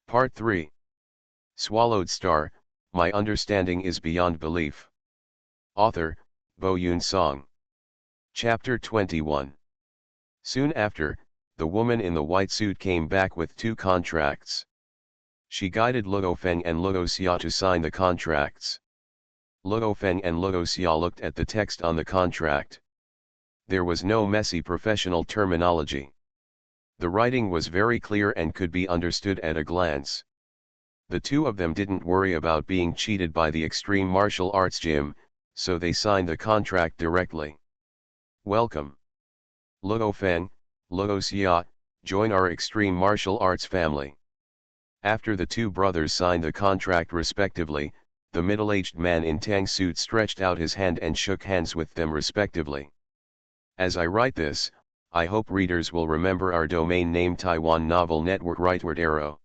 Part 3. Swallowed Star, My Understanding is Beyond Belief. Author, Bo Yoon Song. Chapter 21. Soon after, the woman in the white suit came back with 2 contracts. She guided Luo Feng and Luo Xia to sign the contracts. Luo Feng and Luo Xia looked at the text on the contract. There was no messy professional terminology. The writing was very clear and could be understood at a glance. The 2 of them didn't worry about being cheated by the extreme martial arts gym, so they signed the contract directly. Welcome. Luo Feng, Luo Xia, join our extreme martial arts family. After the 2 brothers signed the contract respectively, the middle-aged man in tang suit stretched out his hand and shook hands with them respectively. As I write this, I hope readers will remember our domain name Taiwan Novel Network Rightward Arrow.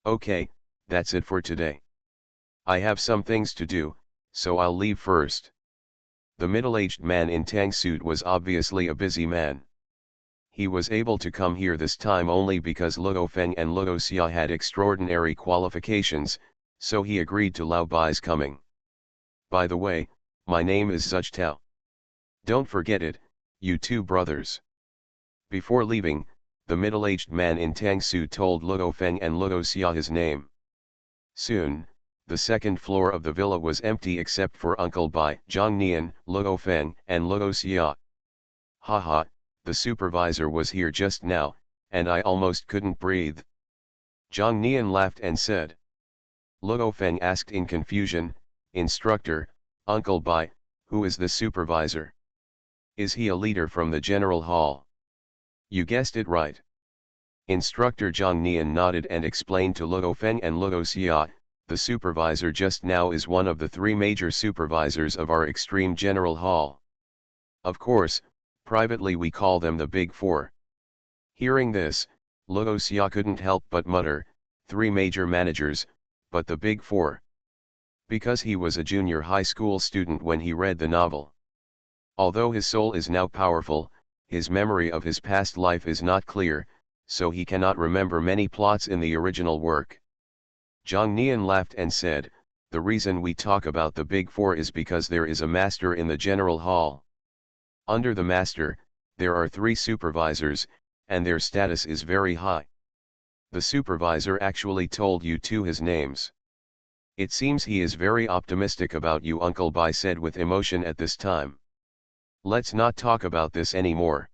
Okay, that's it for today. I have some things to do, so I'll leave first. The middle-aged man in tang suit was obviously a busy man. He was able to come here this time only because Luo Feng and Luo Xia had extraordinary qualifications, so he agreed to Lao Bai's coming. By the way, my name is Zuch Tao. Don't forget it, you 2 brothers. Before leaving, the middle-aged man in tang suit told Luo Feng and Luo Xia his name. Soon, the 2nd floor of the villa was empty except for Uncle Bai, Zhang Nian, Luo Feng, and Luo Xia. Haha, the supervisor was here just now, and I almost couldn't breathe. Zhang Nian laughed and said. Luo Feng asked in confusion, Instructor, Uncle Bai, who is the supervisor? Is he a leader from the general hall? You guessed it right. Instructor Zhang Nian nodded and explained to Luo Feng and Luo Xia, the supervisor just now is one of the 3 major supervisors of our extreme general hall. Of course, privately we call them the Big 4. Hearing this, Luo Xia couldn't help but mutter, 3 major managers, but the Big 4. Because he was a junior high school student when he read the novel. Although his soul is now powerful, his memory of his past life is not clear, so he cannot remember many plots in the original work. Zhang Nian laughed and said, the reason we talk about the Big 4 is because there is a master in the general hall. Under the master, there are 3 supervisors, and their status is very high. The supervisor actually told you 2 his names. It seems he is very optimistic about you, Uncle Bai said with emotion at this time. Let's not talk about this anymore.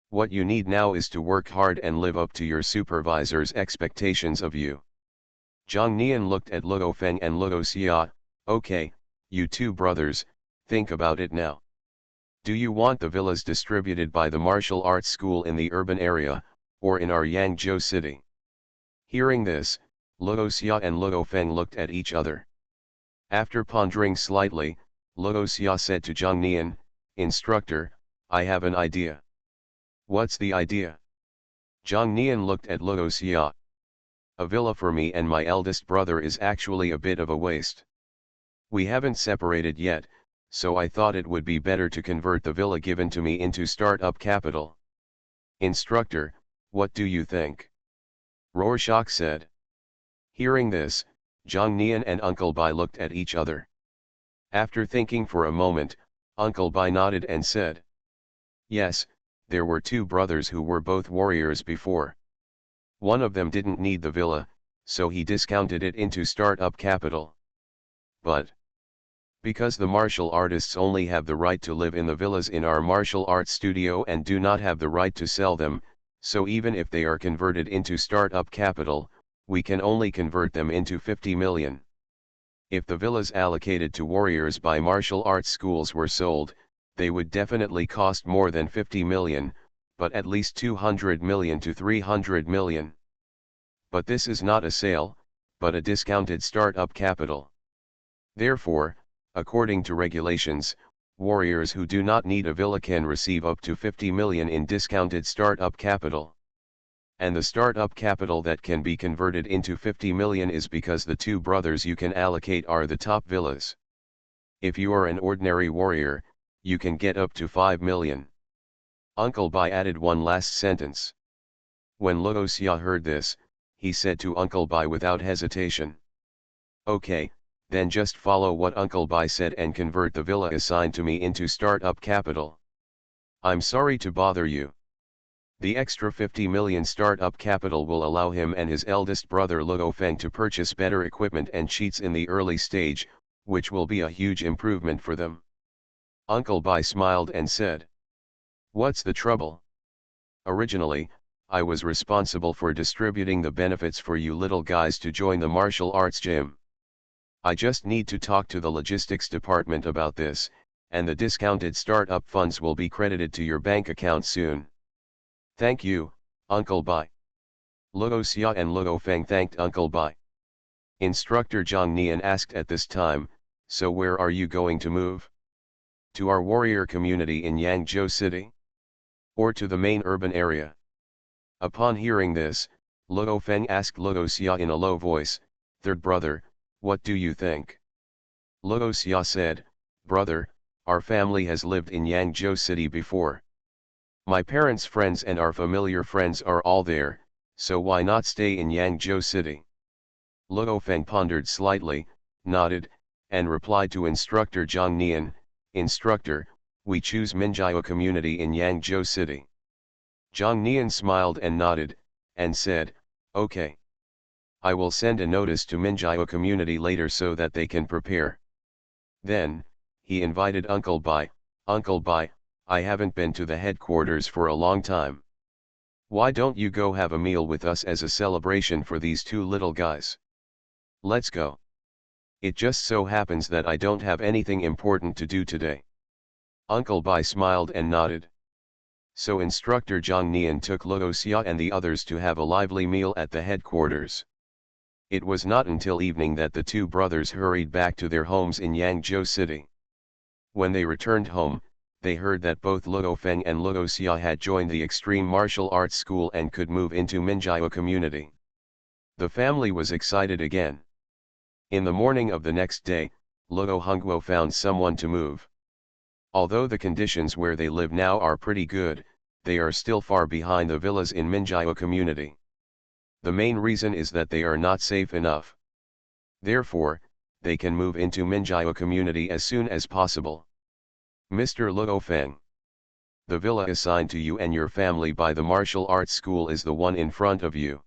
What you need now is to work hard and live up to your supervisor's expectations of you. Zhang Nian looked at Luo Feng and Luo Xia, okay, you 2 brothers, think about it now. Do you want the villas distributed by the martial arts school in the urban area, or in our Yangzhou city? Hearing this, Luo Xia and Luo Feng looked at each other. After pondering slightly, Luo Xia said to Zhang Nian, Instructor, I have an idea. What's the idea? Zhang Nian looked at Luo Xia. A villa for me and my eldest brother is actually a bit of a waste. We haven't separated yet, so I thought it would be better to convert the villa given to me into startup capital. Instructor, what do you think? Rorschach said. Hearing this, Zhang Nian and Uncle Bai looked at each other. After thinking for a moment, Uncle Bai nodded and said. Yes, there were 2 brothers who were both warriors before. One of them didn't need the villa, so he discounted it into startup capital. But because the martial artists only have the right to live in the villas in our martial arts studio and do not have the right to sell them, so even if they are converted into startup capital, we can only convert them into 50 million. If the villas allocated to warriors by martial arts schools were sold, they would definitely cost more than 50 million, but at least 200 million to 300 million. But this is not a sale, but a discounted startup capital. Therefore, according to regulations, warriors who do not need a villa can receive up to 50 million in discounted startup capital. And the startup capital that can be converted into 50 million is because the 2 brothers you can allocate are the top villas. If you are an ordinary warrior, you can get up to 5 million. Uncle Bai added one last sentence. When Luo Xia heard this, he said to Uncle Bai without hesitation. Okay, then just follow what Uncle Bai said and convert the villa assigned to me into startup capital. I'm sorry to bother you. The extra 50 million startup capital will allow him and his eldest brother Luo Feng to purchase better equipment and cheats in the early stage, which will be a huge improvement for them. Uncle Bai smiled and said, "What's the trouble? Originally, I was responsible for distributing the benefits for you little guys to join the martial arts gym. I just need to talk to the logistics department about this, and the discounted startup funds will be credited to your bank account soon." "Thank you, Uncle Bai." Luo Xia and Luo Feng thanked Uncle Bai. Instructor Zhang Nian asked at this time, "So where are you going to move? To our warrior community in Yangzhou City? Or to the main urban area?" Upon hearing this, Luo Feng asked Luo Xia in a low voice, "Third brother, what do you think?" Luo Xia said, "Brother, our family has lived in Yangzhou City before. My parents' friends and our familiar friends are all there, so why not stay in Yangzhou City?" Luo Feng pondered slightly, nodded, and replied to Instructor Zhang Nian, "Instructor, we choose Minjiao community in Yangzhou City." Zhang Nian smiled and nodded, and said, "Okay. I will send a notice to Minjiao community later so that they can prepare." Then, he invited Uncle Bai. "Uncle Bai, I haven't been to the headquarters for a long time. Why don't you go have a meal with us as a celebration for these two little guys? Let's go. It just so happens that I don't have anything important to do today." Uncle Bai smiled and nodded. So Instructor Zhang Nian took Luo Xia and the others to have a lively meal at the headquarters. It was not until evening that the two brothers hurried back to their homes in Yangzhou City. When they returned home, they heard that both Luo Feng and Luo Xia had joined the extreme martial arts school and could move into Minjiao community. The family was excited again. In the morning of the next day, Luo Hongguo found someone to move. Although the conditions where they live now are pretty good, they are still far behind the villas in Minjiao community. The main reason is that they are not safe enough. Therefore, they can move into Minjiao community as soon as possible. "Mr. Luo Feng, the villa assigned to you and your family by the martial arts school is the one in front of you."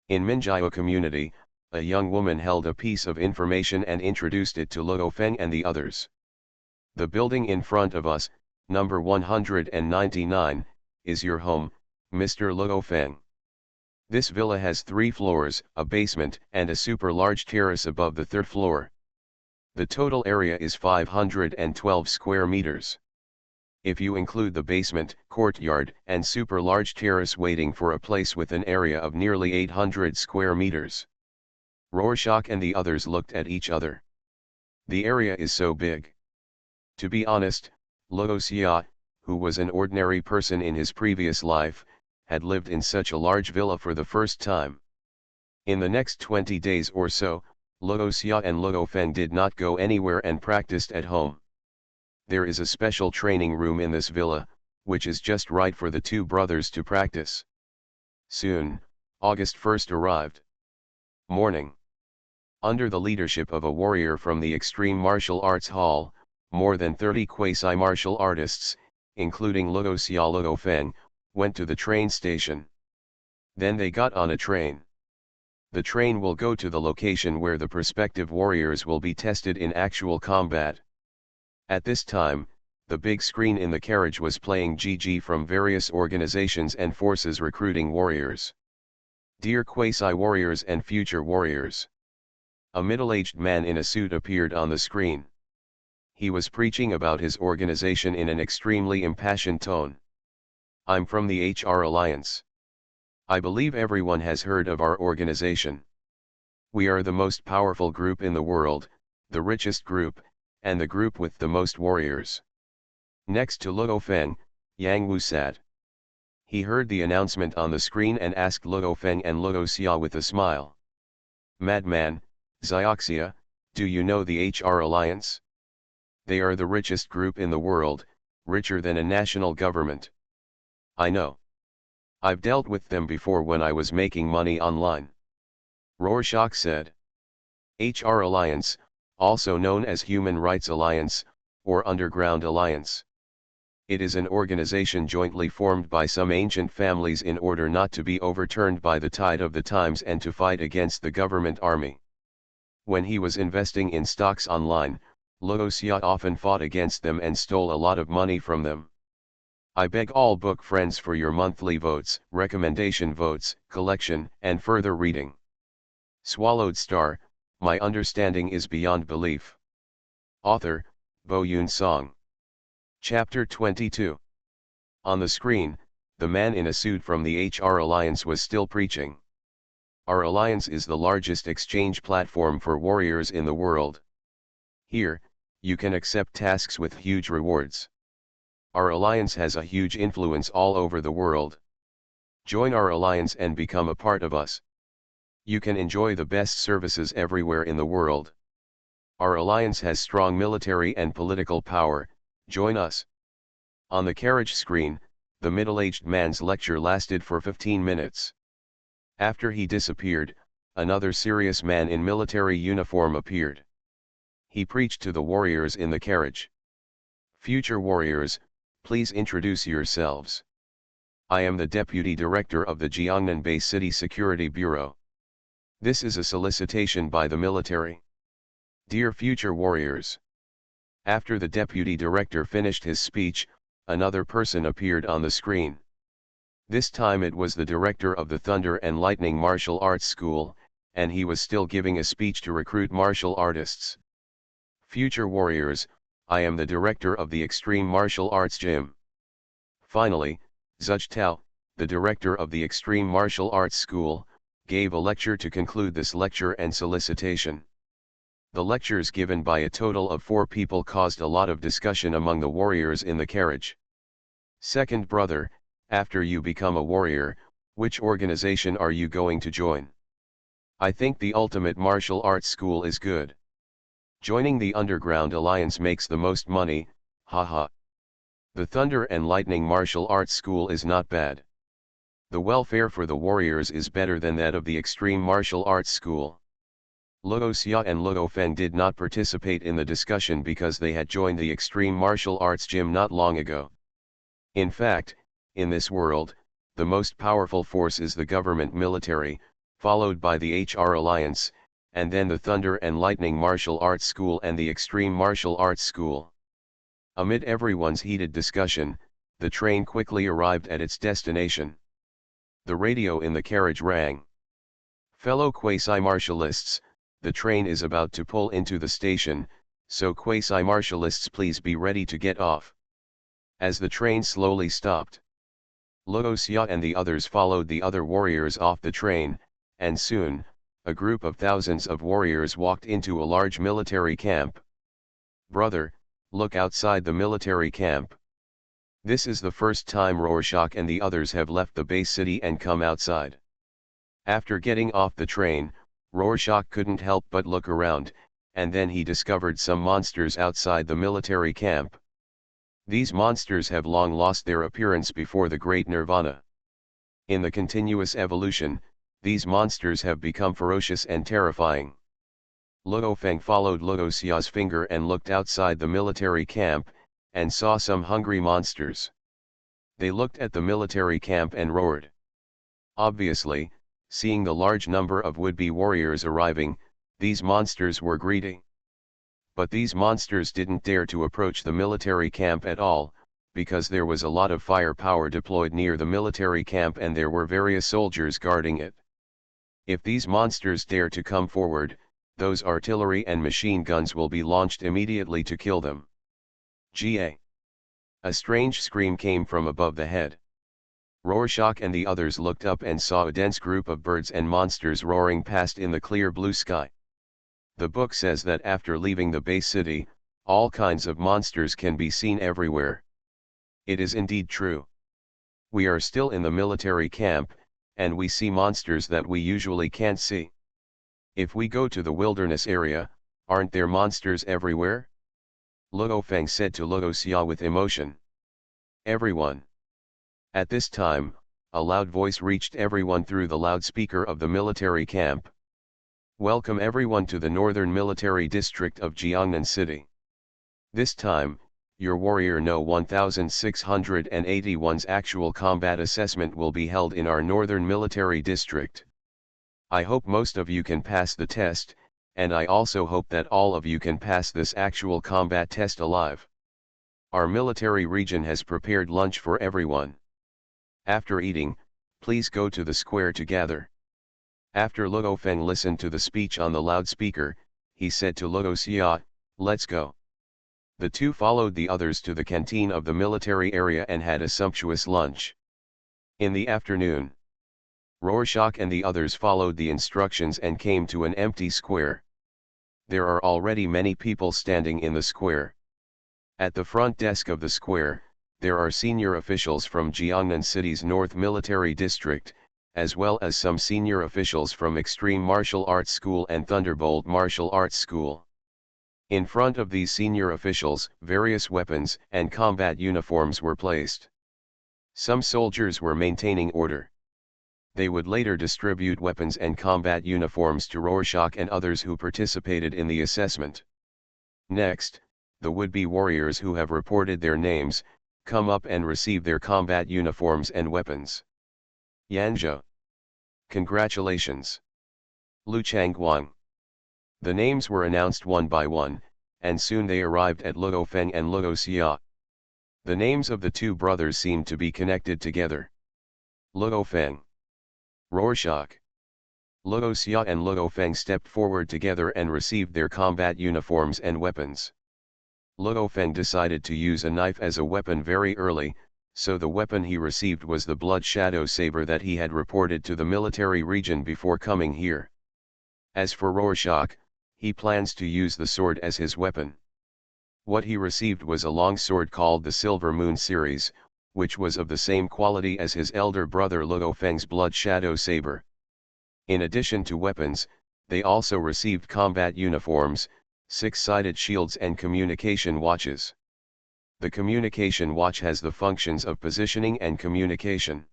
In Minjiao community, a young woman held a piece of information and introduced it to Luo Feng and the others. "The building in front of us, number 199, is your home, Mr. Luo Feng. This villa has 3 floors, a basement, and a super large terrace above the 3rd floor. The total area is 512 square meters. If you include the basement, courtyard, and super large terrace waiting for a place with an area of nearly 800 square meters. Rorschach and the others looked at each other. The area is so big. To be honest, Luo Xia, who was an ordinary person in his previous life, had lived in such a large villa for the first time. In the next 20 days or so, Luo Xia and Luo Feng did not go anywhere and practiced at home. There is a special training room in this villa, which is just right for the two brothers to practice. Soon, August 1st arrived. Morning. Under the leadership of a warrior from the Extreme Martial Arts Hall, more than 30 quasi-martial artists, including Luo Xia Luo Feng, went to the train station. Then they got on a train. The train will go to the location where the prospective warriors will be tested in actual combat. At this time, the big screen in the carriage was playing GG from various organizations and forces recruiting warriors. Dear quasi-warriors and future warriors. A middle-aged man in a suit appeared on the screen. He was preaching about his organization in an extremely impassioned tone. "I'm from the HR Alliance. I believe everyone has heard of our organization. We are the most powerful group in the world, the richest group, and the group with the most warriors." Next to Luo Feng, Yang Wu sat. He heard the announcement on the screen and asked Luo Feng and Luo Xia with a smile. "Madman, Xioxia, do you know the HR Alliance? They are the richest group in the world, richer than a national government." "I know. I've dealt with them before when I was making money online. Rorschach said. HR Alliance, also known as Human Rights Alliance, or Underground Alliance. It is an organization jointly formed by some ancient families in order not to be overturned by the tide of the times and to fight against the government army. When he was investing in stocks online, Luoxia often fought against them and stole a lot of money from them. I beg all book friends for your monthly votes, recommendation votes, collection, and further reading. Swallowed Star, My Understanding is Beyond Belief. Author, Bo Yoon Song. Chapter 22. On the screen, the man in a suit from the HR Alliance was still preaching. Our alliance is the largest exchange platform for warriors in the world. Here, you can accept tasks with huge rewards. Our alliance has a huge influence all over the world. Join our alliance and become a part of us. You can enjoy the best services everywhere in the world. Our alliance has strong military and political power, join us. On the carriage screen, the middle-aged man's lecture lasted for 15 minutes. After he disappeared, another serious man in military uniform appeared. He preached to the warriors in the carriage. Future warriors, please introduce yourselves. I am the Deputy Director of the Jiangnan Bay City Security Bureau. This is a solicitation by the military. Dear future warriors. After the Deputy Director finished his speech, another person appeared on the screen. This time it was the director of the Thunder and Lightning Martial Arts School, and he was still giving a speech to recruit martial artists. Future warriors, I am the director of the Extreme Martial Arts Gym. Finally, Zhuj Tao, the director of the Extreme Martial Arts School, gave a lecture to conclude this lecture and solicitation. The lectures given by a total of 4 people caused a lot of discussion among the warriors in the carriage. Second brother, after you become a warrior, which organization are you going to join? I think the Ultimate Martial Arts School is good. Joining the Underground Alliance makes the most money, haha. The Thunder and Lightning Martial Arts School is not bad. The welfare for the warriors is better than that of the Extreme Martial Arts School. Luoxia and Luofeng did not participate in the discussion because they had joined the Extreme Martial Arts Gym not long ago. In fact, in this world, the most powerful force is the government military, followed by the HR Alliance, and then the Thunder and Lightning Martial Arts School and the Extreme Martial Arts School. Amid everyone's heated discussion, the train quickly arrived at its destination. The radio in the carriage rang. Fellow quasi-martialists, the train is about to pull into the station, so quasi-martialists please be ready to get off. As the train slowly stopped, Luoxia and the others followed the other warriors off the train, and soon, a group of thousands of warriors walked into a large military camp. Brother, look outside the military camp. This is the first time Rorschach and the others have left the base city and come outside. After getting off the train, Rorschach couldn't help but look around, and then he discovered some monsters outside the military camp. These monsters have long lost their appearance before the Great Nirvana. In the continuous evolution, these monsters have become ferocious and terrifying. Luofeng followed Luoxia's finger and looked outside the military camp, and saw some hungry monsters. They looked at the military camp and roared. Obviously, seeing the large number of would-be warriors arriving, these monsters were greedy. But these monsters didn't dare to approach the military camp at all, because there was a lot of firepower deployed near the military camp and there were various soldiers guarding it. If these monsters dare to come forward, those artillery and machine guns will be launched immediately to kill them. Ga. A strange scream came from above the head. Rorschach and the others looked up and saw a dense group of birds and monsters roaring past in the clear blue sky. The book says that after leaving the base city, all kinds of monsters can be seen everywhere. It is indeed true. We are still in the military camp, and we see monsters that we usually can't see. If we go to the wilderness area, aren't there monsters everywhere? Luofeng said to Luoxia with emotion. Everyone. At this time, A loud voice reached everyone through the loudspeaker of the military camp. Welcome everyone to the Northern Military District of Jiangnan City. This time, your Warrior No 1681's actual combat assessment will be held in our Northern Military District. I hope most of you can pass the test, and I also hope that all of you can pass this actual combat test alive. Our military region has prepared lunch for everyone. After eating, please go to the square to gather. After Luo Feng listened to the speech on the loudspeaker, he said to Luo Xia, "Let's go." The two followed the others to the canteen of the military area and had a sumptuous lunch. In the afternoon, Rorschach and the others followed the instructions and came to an empty square. There are already many people standing in the square. At the front desk of the square, there are senior officials from Jiangnan City's North Military District, as well as some senior officials from Extreme Martial Arts School and Thunderbolt Martial Arts School. In front of these senior officials, various weapons and combat uniforms were placed. Some soldiers were maintaining order. They would later distribute weapons and combat uniforms to Rorschach and others who participated in the assessment. Next, the would-be warriors who have reported their names, come up and receive their combat uniforms and weapons. Yanzhou. Congratulations. Lu Changguang. The names were announced one by one, and soon they arrived at Luo Feng and Luo Xia. The names of the two brothers seemed to be connected together. Luo Feng. Rorschach. Luo Xia and Luo Feng stepped forward together and received their combat uniforms and weapons. Luo Feng decided to use a knife as a weapon very early, so the weapon he received was the blood shadow saber that he had reported to the military region before coming here. As for Rorschach, he plans to use the sword as his weapon. What he received was a long sword called the Silver Moon series, which was of the same quality as his elder brother Luo Feng's blood shadow saber. In addition to weapons, they also received combat uniforms, six-sided shields and communication watches. The communication watch has the functions of positioning and communication.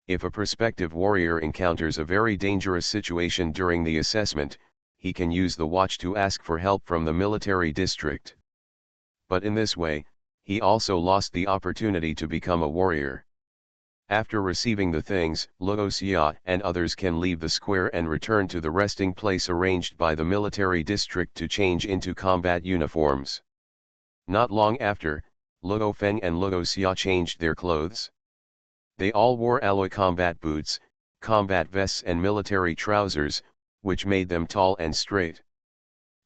If a prospective warrior encounters a very dangerous situation during the assessment, he can use the watch to ask for help from the military district. But in this way, he also lost the opportunity to become a warrior. After receiving the things, Luo Xia and others can leave the square and return to the resting place arranged by the military district to change into combat uniforms. Not long after, Luo Feng and Luo Xia changed their clothes. They all wore alloy combat boots, combat vests and military trousers, which made them tall and straight.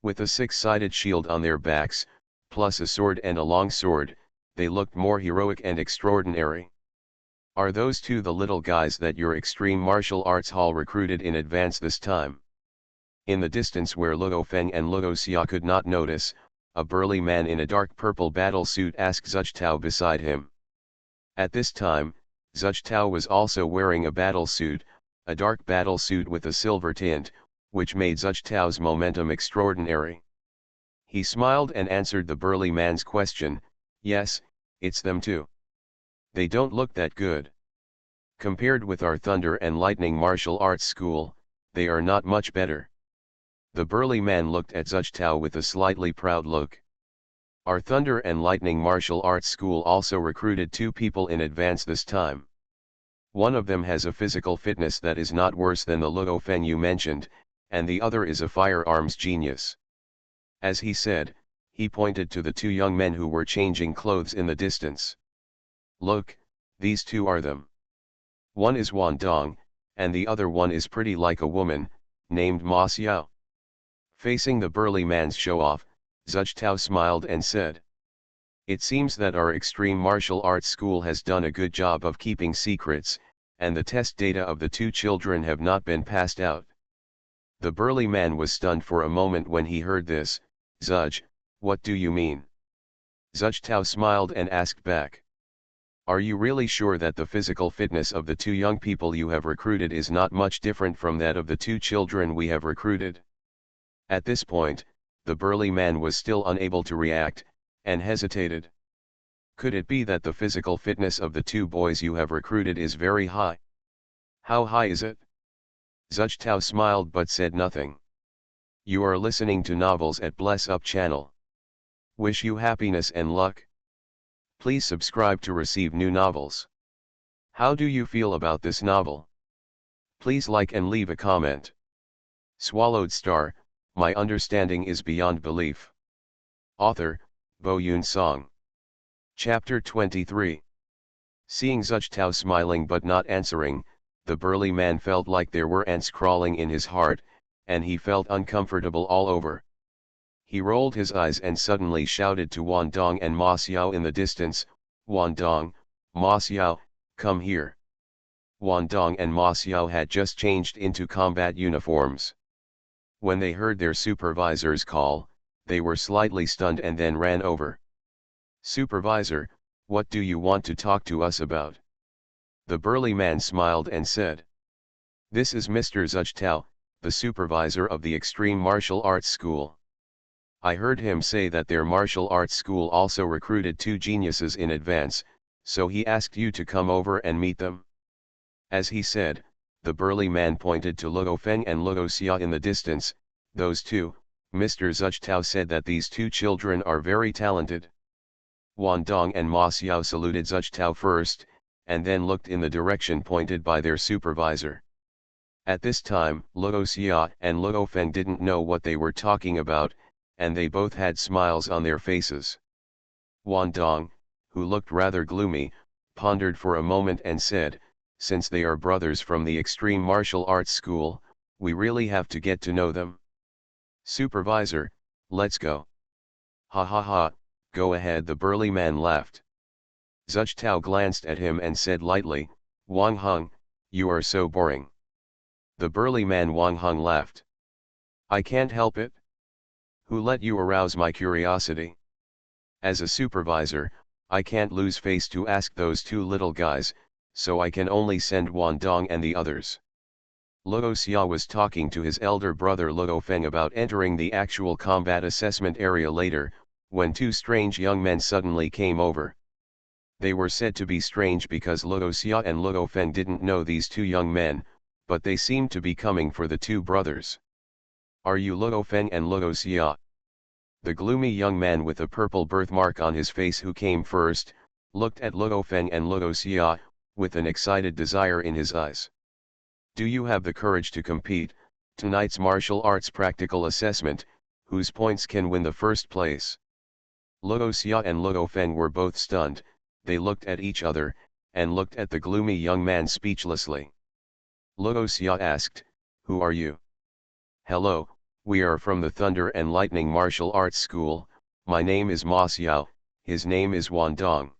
With a six-sided shield on their backs, plus a sword and a long sword, they looked more heroic and extraordinary. Are those two the little guys that your Extreme Martial Arts Hall recruited in advance this time? In the distance where Luo Feng and Luo Xia could not notice, a burly man in a dark purple battle suit asked Zuchtao beside him. At this time, Zuchtao was also wearing a battle suit, a dark battle suit with a silver tint, which made Zuchtao's momentum extraordinary. He smiled and answered the burly man's question, "Yes, it's them too. They don't look that good. Compared with our Thunder and Lightning martial arts school, they are not much better." The burly man looked at Zuchtao with a slightly proud look. Our Thunder and Lightning martial arts school also recruited two people in advance this time. One of them has a physical fitness that is not worse than the Luo Feng you mentioned, and the other is a firearms genius. As he said, he pointed to the two young men who were changing clothes in the distance. "Look, these two are them. One is Wan Dong, and the other one is pretty like a woman, named Ma Xiao." Facing the burly man's show-off, Zuchtao smiled and said, "It seems that our Extreme Martial Arts School has done a good job of keeping secrets, and the test data of the two children have not been passed out." The burly man was stunned for a moment when he heard this. "Zuj, what do you mean?" Zuchtao smiled and asked back, "Are you really sure that the physical fitness of the two young people you have recruited is not much different from that of the two children we have recruited?" At this point, the burly man was still unable to react, and hesitated. Could it be that the physical fitness of the two boys you have recruited is very high? How high is it? Zhuchtao smiled but said nothing. You are listening to novels at Bless Up channel. Wish you happiness and luck. Please subscribe to receive new novels. How do you feel about this novel? Please like and leave a comment. Swallowed Star, my understanding is beyond belief. Author, Bo Yoon Song. Chapter 23. Seeing Zhuchtao smiling but not answering, the burly man felt like there were ants crawling in his heart, and he felt uncomfortable all over. He rolled his eyes and suddenly shouted to Wan Dong and Ma Xiao in the distance, Wan Dong, Ma Xiao, come here. Wan Dong and Ma Xiao had just changed into combat uniforms. When they heard their supervisor's call, they were slightly stunned and then ran over. Supervisor, what do you want to talk to us about? The burly man smiled and said. This is Mr. Zhuchtao, the supervisor of the Extreme Martial Arts School. I heard him say that their martial arts school also recruited 2 geniuses in advance, so he asked you to come over and meet them. As he said, the burly man pointed to Luo Feng and Luo Xia in the distance. Those two, Mr. Zhuchtao said that these 2 children are very talented. Wan Dong and Ma Xiao saluted Zhuchtao first, and then looked in the direction pointed by their supervisor. At this time, Luo Xia and Luo Feng didn't know what they were talking about, and they both had smiles on their faces. Wan Dong, who looked rather gloomy, pondered for a moment and said, since they are brothers from the Extreme Martial Arts School, we really have to get to know them. Supervisor, let's go. Ha ha ha, go ahead, the burly man laughed. Zhuchtao glanced at him and said lightly, Wang Heng, you are so boring. The burly man Wang Heng laughed. I can't help it. Who let you arouse my curiosity? As a supervisor, I can't lose face to ask those 2 little guys, so I can only send Wan Dong and the others. Luo Xia was talking to his elder brother Luo Feng about entering the actual combat assessment area later, when 2 strange young men suddenly came over. They were said to be strange because Luo Xia and Luo Feng didn't know these 2 young men, but they seemed to be coming for the 2 brothers. Are you Luo Feng and Luo Xia? The gloomy young man with a purple birthmark on his face who came first, looked at Luo Feng and Luo Xia, with an excited desire in his eyes. Do you have the courage to compete, tonight's martial arts practical assessment, whose points can win the first place? Luo Xia and Luo Feng were both stunned, they looked at each other, and looked at the gloomy young man speechlessly. Luo Xia asked, who are you? Hello, we are from the Thunder and Lightning Martial Arts School, my name is Ma Xiao, his name is Wan Dong.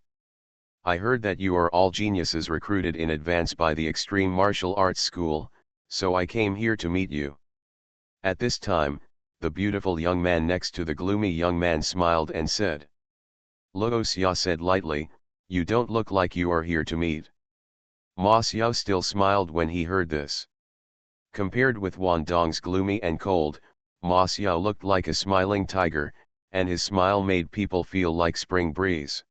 I heard that you are all geniuses recruited in advance by the Extreme Martial Arts School, so I came here to meet you. At this time, the beautiful young man next to the gloomy young man smiled and said. Luo Xia said lightly, you don't look like you are here to meet. Ma Xiao still smiled when he heard this. Compared with Wan Dong's gloomy and cold, Ma Xiao looked like a smiling tiger, and his smile made people feel like spring breeze.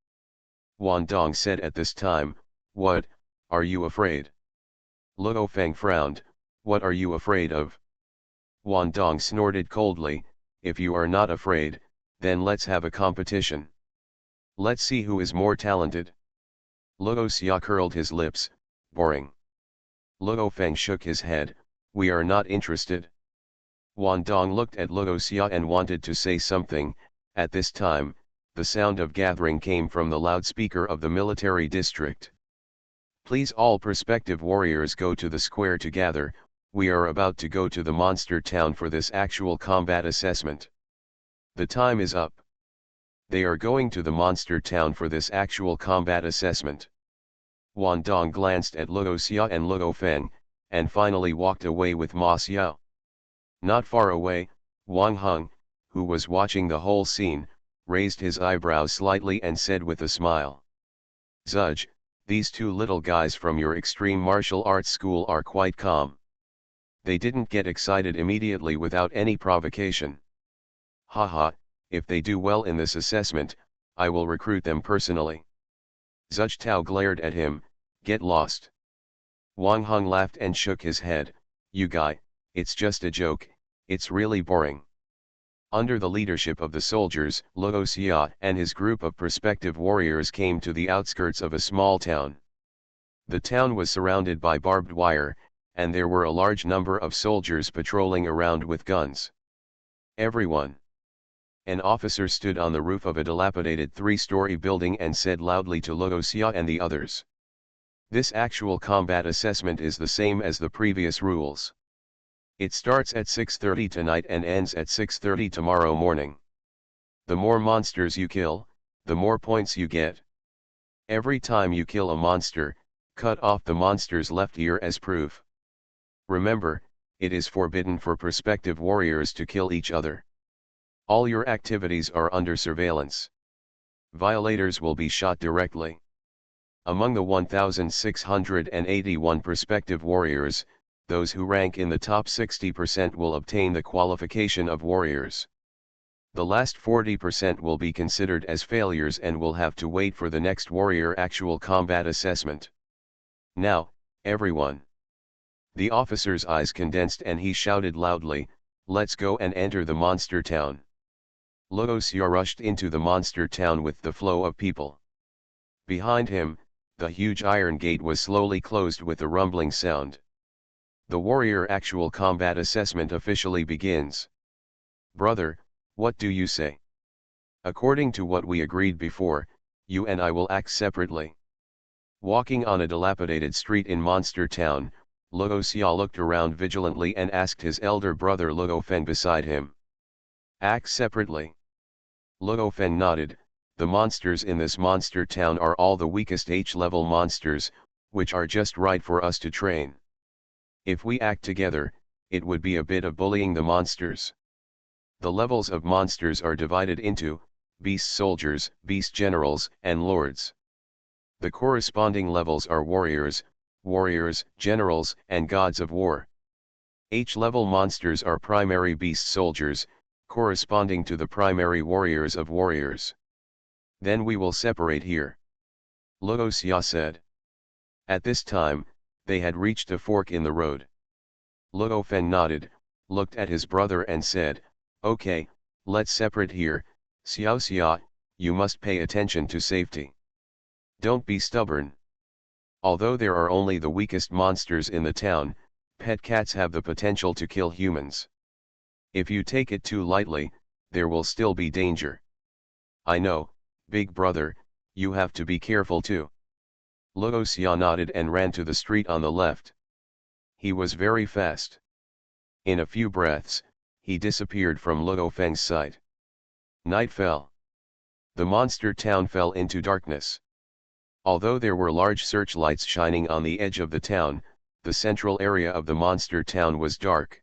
Wan Dong said at this time, what, are you afraid? Luo Feng frowned, what are you afraid of? Wan Dong snorted coldly, if you are not afraid, then let's have a competition. Let's see who is more talented. Luo Xia curled his lips, boring. Luo Feng shook his head, we are not interested. Wan Dong looked at Luo Xia and wanted to say something. At this time, the sound of gathering came from the loudspeaker of the military district. Please all prospective warriors go to the square to gather, we are about to go to the monster town for this actual combat assessment. The time is up. They are going to the monster town for this actual combat assessment. Wan Dong glanced at Luo Xia and Luo Feng, and finally walked away with Ma Xiao. Not far away, Wang Heng, who was watching the whole scene, raised his eyebrows slightly and said with a smile. Zudge, these 2 little guys from your Extreme Martial Arts School are quite calm. They didn't get excited immediately without any provocation. Haha, if they do well in this assessment, I will recruit them personally. Zuch Tao glared at him, "Get lost." Wang Heng laughed and shook his head, "You guy, it's just a joke, it's really boring." Under the leadership of the soldiers, Luo Xia and his group of prospective warriors came to the outskirts of a small town. The town was surrounded by barbed wire, and there were a large number of soldiers patrolling around with guns. "Everyone!" An officer stood on the roof of a dilapidated three-story building and said loudly to Luo Xia and the others, "This actual combat assessment is the same as the previous rules. It starts at 6:30 tonight and ends at 6:30 tomorrow morning. The more monsters you kill, the more points you get. Every time you kill a monster, cut off the monster's left ear as proof. Remember, it is forbidden for prospective warriors to kill each other. All your activities are under surveillance. Violators will be shot directly. Among the 1,681 prospective warriors, those who rank in the top 60% will obtain the qualification of warriors. The last 40% will be considered as failures and will have to wait for the next warrior actual combat assessment. Now, everyone." The officer's eyes condensed and he shouted loudly, "Let's go and enter the monster town." Luo Xia rushed into the monster town with the flow of people. Behind him, the huge iron gate was slowly closed with a rumbling sound. The warrior actual combat assessment officially begins. "Brother, what do you say? According to what we agreed before, you and I will act separately." Walking on a dilapidated street in Monster Town, Luo Xia looked around vigilantly and asked his elder brother Luo Feng beside him, "Act separately?" Luo Feng nodded. "The monsters in this monster town are all the weakest H-level monsters, which are just right for us to train. If we act together, it would be a bit of bullying the monsters. The levels of monsters are divided into beast soldiers, beast generals, and lords. The corresponding levels are warriors, generals, and gods of war. H-level monsters are primary beast soldiers, corresponding to the primary warriors of warriors. Then we will separate here," Luo Xia said. At this time, they had reached a fork in the road. Luo Feng nodded, looked at his brother and said, "Okay, let's separate here. Xiao Xia, you must pay attention to safety. Don't be stubborn. Although there are only the weakest monsters in the town, pet cats have the potential to kill humans. If you take it too lightly, there will still be danger. I know, big brother, you have to be careful too." Luo Xia nodded and ran to the street on the left. He was very fast. In a few breaths, he disappeared from Luo Feng's sight. Night fell. The monster town fell into darkness. Although there were large searchlights shining on the edge of the town, the central area of the monster town was dark.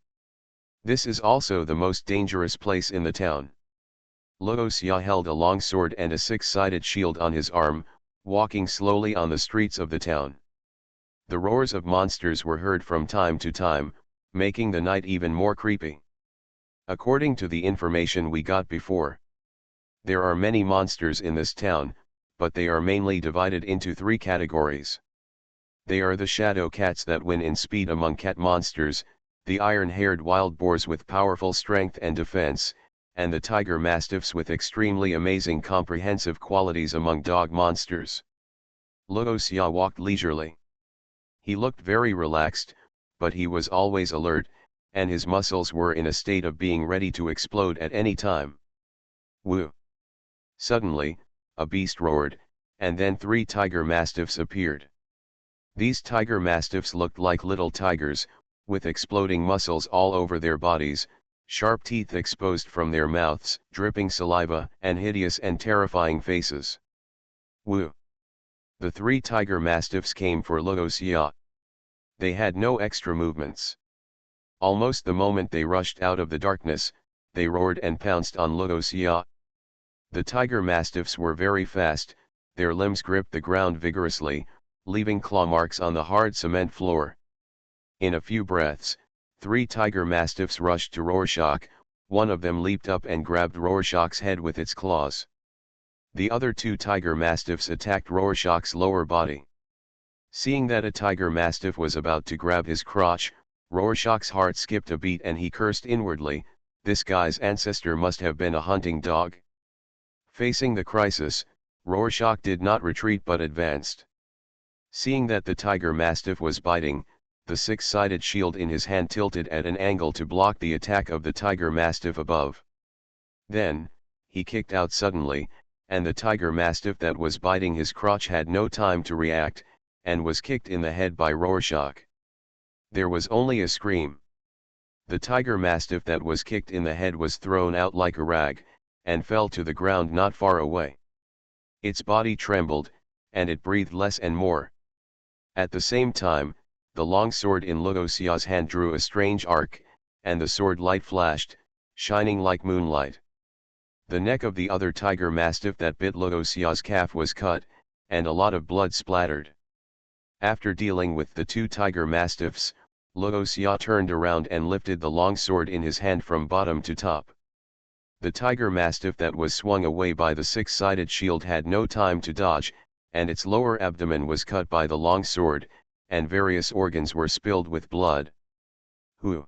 This is also the most dangerous place in the town. Luo Xia held a long sword and a six-sided shield on his arm, walking slowly on the streets of the town. The roars of monsters were heard from time to time, making the night even more creepy. According to the information we got before, there are many monsters in this town, but they are mainly divided into three categories. They are the shadow cats that win in speed among cat monsters, the iron-haired wild boars with powerful strength and defense, and the tiger mastiffs with extremely amazing comprehensive qualities among dog monsters. Luo Xia walked leisurely. He looked very relaxed, but he was always alert, and his muscles were in a state of being ready to explode at any time. Woo! Suddenly, a beast roared, and then 3 tiger mastiffs appeared. These tiger mastiffs looked like little tigers, with exploding muscles all over their bodies, sharp teeth exposed from their mouths, dripping saliva, and hideous and terrifying faces. Woo! The 3 tiger mastiffs came for Luo Xia. They had no extra movements. Almost the moment they rushed out of the darkness, they roared and pounced on Luo Xia. The tiger mastiffs were very fast, their limbs gripped the ground vigorously, leaving claw marks on the hard cement floor. In a few breaths, 3 tiger mastiffs rushed to Rorschach. One of them leaped up and grabbed Rorschach's head with its claws. The other two tiger mastiffs attacked Rorschach's lower body. Seeing that a tiger mastiff was about to grab his crotch, Rorschach's heart skipped a beat and he cursed inwardly, "This guy's ancestor must have been a hunting dog." Facing the crisis, Rorschach did not retreat but advanced. Seeing that the tiger mastiff was biting, the six-sided shield in his hand tilted at an angle to block the attack of the tiger mastiff above. Then, he kicked out suddenly, and the tiger mastiff that was biting his crotch had no time to react, and was kicked in the head by Rorschach. There was only a scream. The tiger mastiff that was kicked in the head was thrown out like a rag, and fell to the ground not far away. Its body trembled, and it breathed less and more. At the same time, the long sword in Luosia's hand drew a strange arc, and the sword light flashed, shining like moonlight. The neck of the other tiger mastiff that bit Luosia's calf was cut, and a lot of blood splattered. After dealing with the two tiger mastiffs, Luosia turned around and lifted the long sword in his hand from bottom to top. The tiger mastiff that was swung away by the six-sided shield had no time to dodge, and its lower abdomen was cut by the long sword, and various organs were spilled with blood. Whew!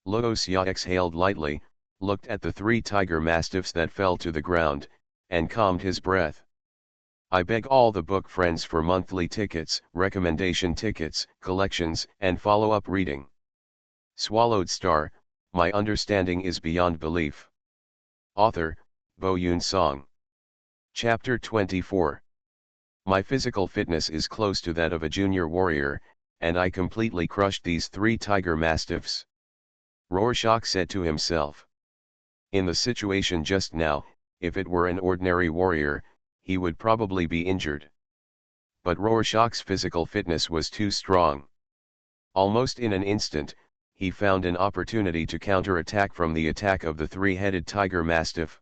Luosia exhaled lightly, looked at the three tiger mastiffs that fell to the ground, and calmed his breath. I beg all the book friends for monthly tickets, recommendation tickets, collections, and follow-up reading. Swallowed Star, My Understanding is Beyond Belief. Author, Bo Yoon Song. Chapter 24. My physical fitness is close to that of a junior warrior, and I completely crushed these three tiger mastiffs. Rorschach said to himself. In the situation just now, if it were an ordinary warrior, he would probably be injured. But Rorschach's physical fitness was too strong. Almost in an instant, he found an opportunity to counter-attack from the attack of the three-headed tiger mastiff.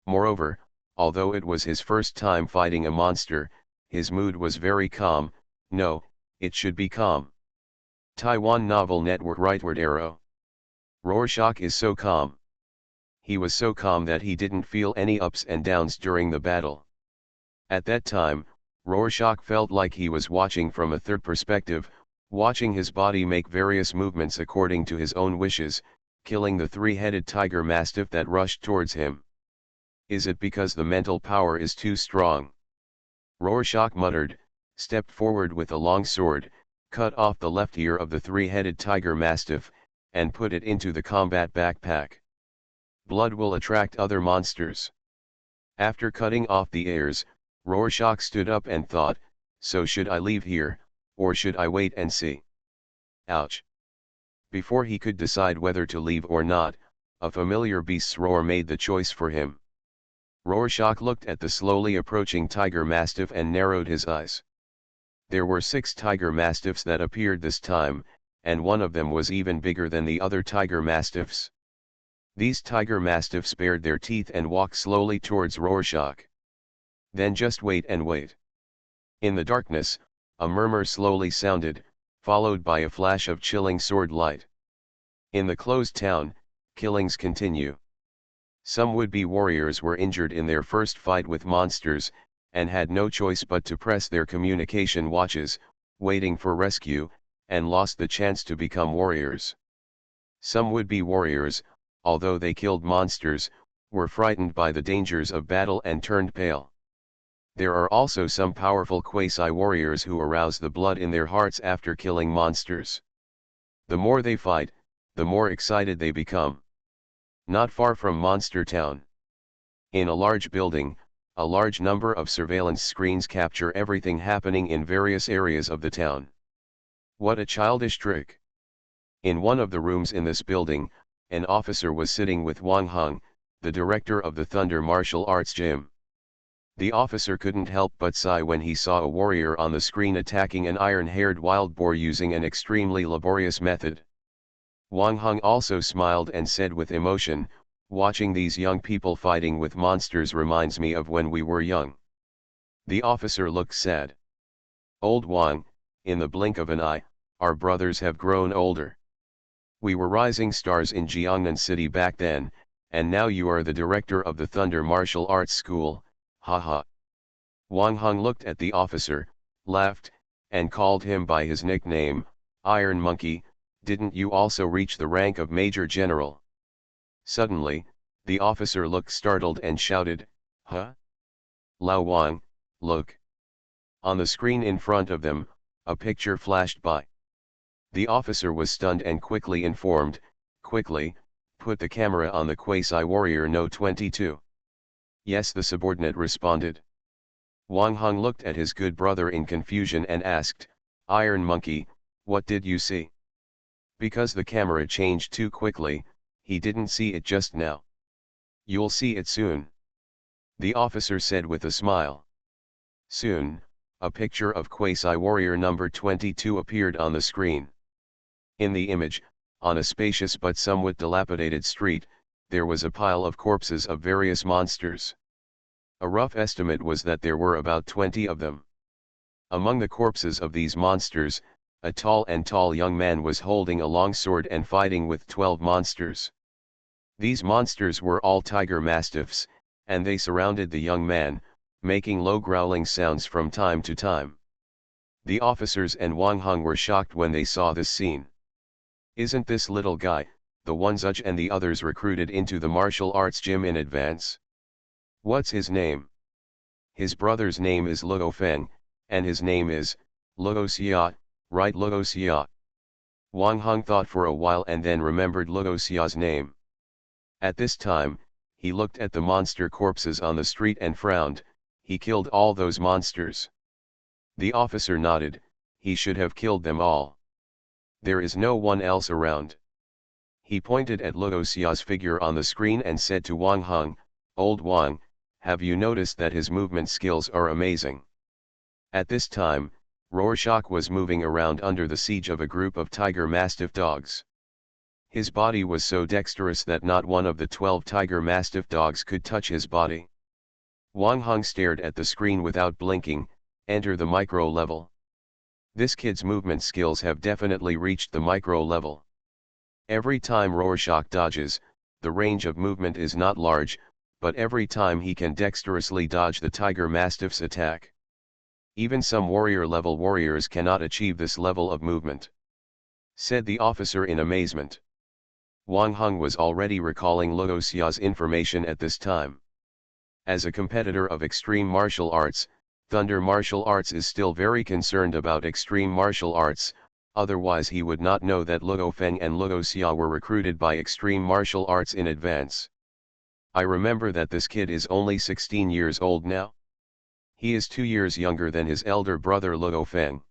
Moreover, although it was his first time fighting a monster, his mood was very calm. No, it should be calm. Taiwan Novel Network Rightward Arrow. Rorschach is so calm. He was so calm that he didn't feel any ups and downs during the battle. At that time, Rorschach felt like he was watching from a third perspective, watching his body make various movements according to his own wishes, killing the three-headed tiger mastiff that rushed towards him. Is it because the mental power is too strong? Rorschach muttered, stepped forward with a long sword, cut off the left ear of the three-headed tiger mastiff, and put it into the combat backpack. Blood will attract other monsters. After cutting off the ears, Rorschach stood up and thought, so should I leave here, or should I wait and see? Ouch! Before he could decide whether to leave or not, a familiar beast's roar made the choice for him. Rorschach looked at the slowly approaching tiger mastiff and narrowed his eyes. There were 6 tiger mastiffs that appeared this time, and one of them was even bigger than the other tiger mastiffs. These tiger mastiffs bared their teeth and walked slowly towards Rorschach. Then just wait and wait. In the darkness, a murmur slowly sounded, followed by a flash of chilling sword light. In the closed town, killings continue. Some would-be warriors were injured in their first fight with monsters, and had no choice but to press their communication watches, waiting for rescue, and lost the chance to become warriors. Some would-be warriors, although they killed monsters, were frightened by the dangers of battle and turned pale. There are also some powerful quasi-warriors who arouse the blood in their hearts after killing monsters. The more they fight, the more excited they become. Not far from Monster Town. In a large building, a large number of surveillance screens capture everything happening in various areas of the town. What a childish trick! In one of the rooms in this building, an officer was sitting with Wang Hung, the director of the Thunder Martial Arts Gym. The officer couldn't help but sigh when he saw a warrior on the screen attacking an iron-haired wild boar using an extremely laborious method. Wang Hung also smiled and said with emotion, "Watching these young people fighting with monsters reminds me of when we were young." The officer looked sad. "Old Wang, in the blink of an eye, our brothers have grown older. We were rising stars in Jiangnan City back then, and now you are the director of the Thunder Martial Arts School, Ha. Wang Hung looked at the officer, laughed, and called him by his nickname, Iron Monkey. Didn't you also reach the rank of Major General? Suddenly, the officer looked startled and shouted, Huh? Lao Wang, look. On the screen in front of them, a picture flashed by. The officer was stunned and quickly informed, quickly, put the camera on the Quasi-Warrior No 22. Yes, the subordinate responded. Wang Hung looked at his good brother in confusion and asked, Iron Monkey, what did you see? Because the camera changed too quickly, he didn't see it just now. You'll see it soon. The officer said with a smile. Soon, a picture of Quasi-Warrior number 22 appeared on the screen. In the image, on a spacious but somewhat dilapidated street, there was a pile of corpses of various monsters. A rough estimate was that there were about 20 of them. Among the corpses of these monsters, a tall young man was holding a long sword and fighting with 12 monsters. These monsters were all tiger mastiffs, and they surrounded the young man, making low growling sounds from time to time. The officers and Wang Hung were shocked when they saw this scene. Isn't this little guy, the one Zhuzh and the others recruited into the martial arts gym in advance? What's his name? His brother's name is Luo Feng, and his name is, Luo Xia, right Luo Xia? Wang Hung thought for a while and then remembered Luo Xia's name. At this time, he looked at the monster corpses on the street and frowned. He killed all those monsters. The officer nodded, he should have killed them all. There is no one else around. He pointed at Luo Xia's figure on the screen and said to Wang Hung, Old Wang, have you noticed that his movement skills are amazing? At this time, Rorschach was moving around under the siege of a group of tiger mastiff dogs. His body was so dexterous that not one of the 12 tiger mastiff dogs could touch his body. Wang Hung stared at the screen without blinking. Enter the micro level. This kid's movement skills have definitely reached the micro level. Every time Rorschach dodges, the range of movement is not large, but every time he can dexterously dodge the tiger mastiff's attack. Even some warrior-level warriors cannot achieve this level of movement, said the officer in amazement. Wang Hung was already recalling Luo Xia's information at this time. As a competitor of extreme martial arts, Thunder Martial Arts is still very concerned about extreme martial arts, otherwise he would not know that Luo Feng and Luo Xia were recruited by extreme martial arts in advance. I remember that this kid is only 16 years old now. He is 2 years younger than his elder brother Luo Feng.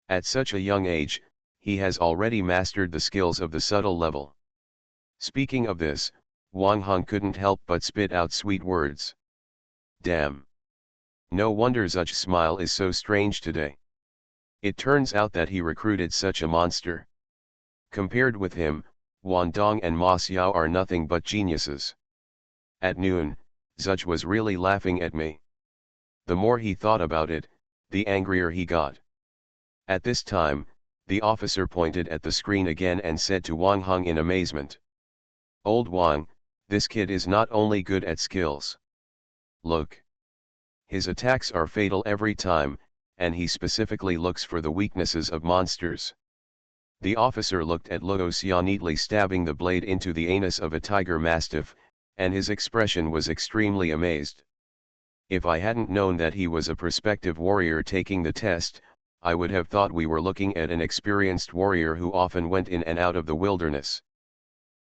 At such a young age, he has already mastered the skills of the subtle level. Speaking of this, Wang Hung couldn't help but spit out sweet words. Damn. No wonder Zhuzh's smile is so strange today. It turns out that he recruited such a monster. Compared with him, Wan Dong and Ma Xiao are nothing but geniuses. At noon, Zhuzh was really laughing at me. The more he thought about it, the angrier he got. At this time, the officer pointed at the screen again and said to Wang Hung in amazement. Old Wang, this kid is not only good at skills. Look. His attacks are fatal every time, and he specifically looks for the weaknesses of monsters. The officer looked at Luo Xia neatly stabbing the blade into the anus of a tiger mastiff, and his expression was extremely amazed. If I hadn't known that he was a prospective warrior taking the test, I would have thought we were looking at an experienced warrior who often went in and out of the wilderness.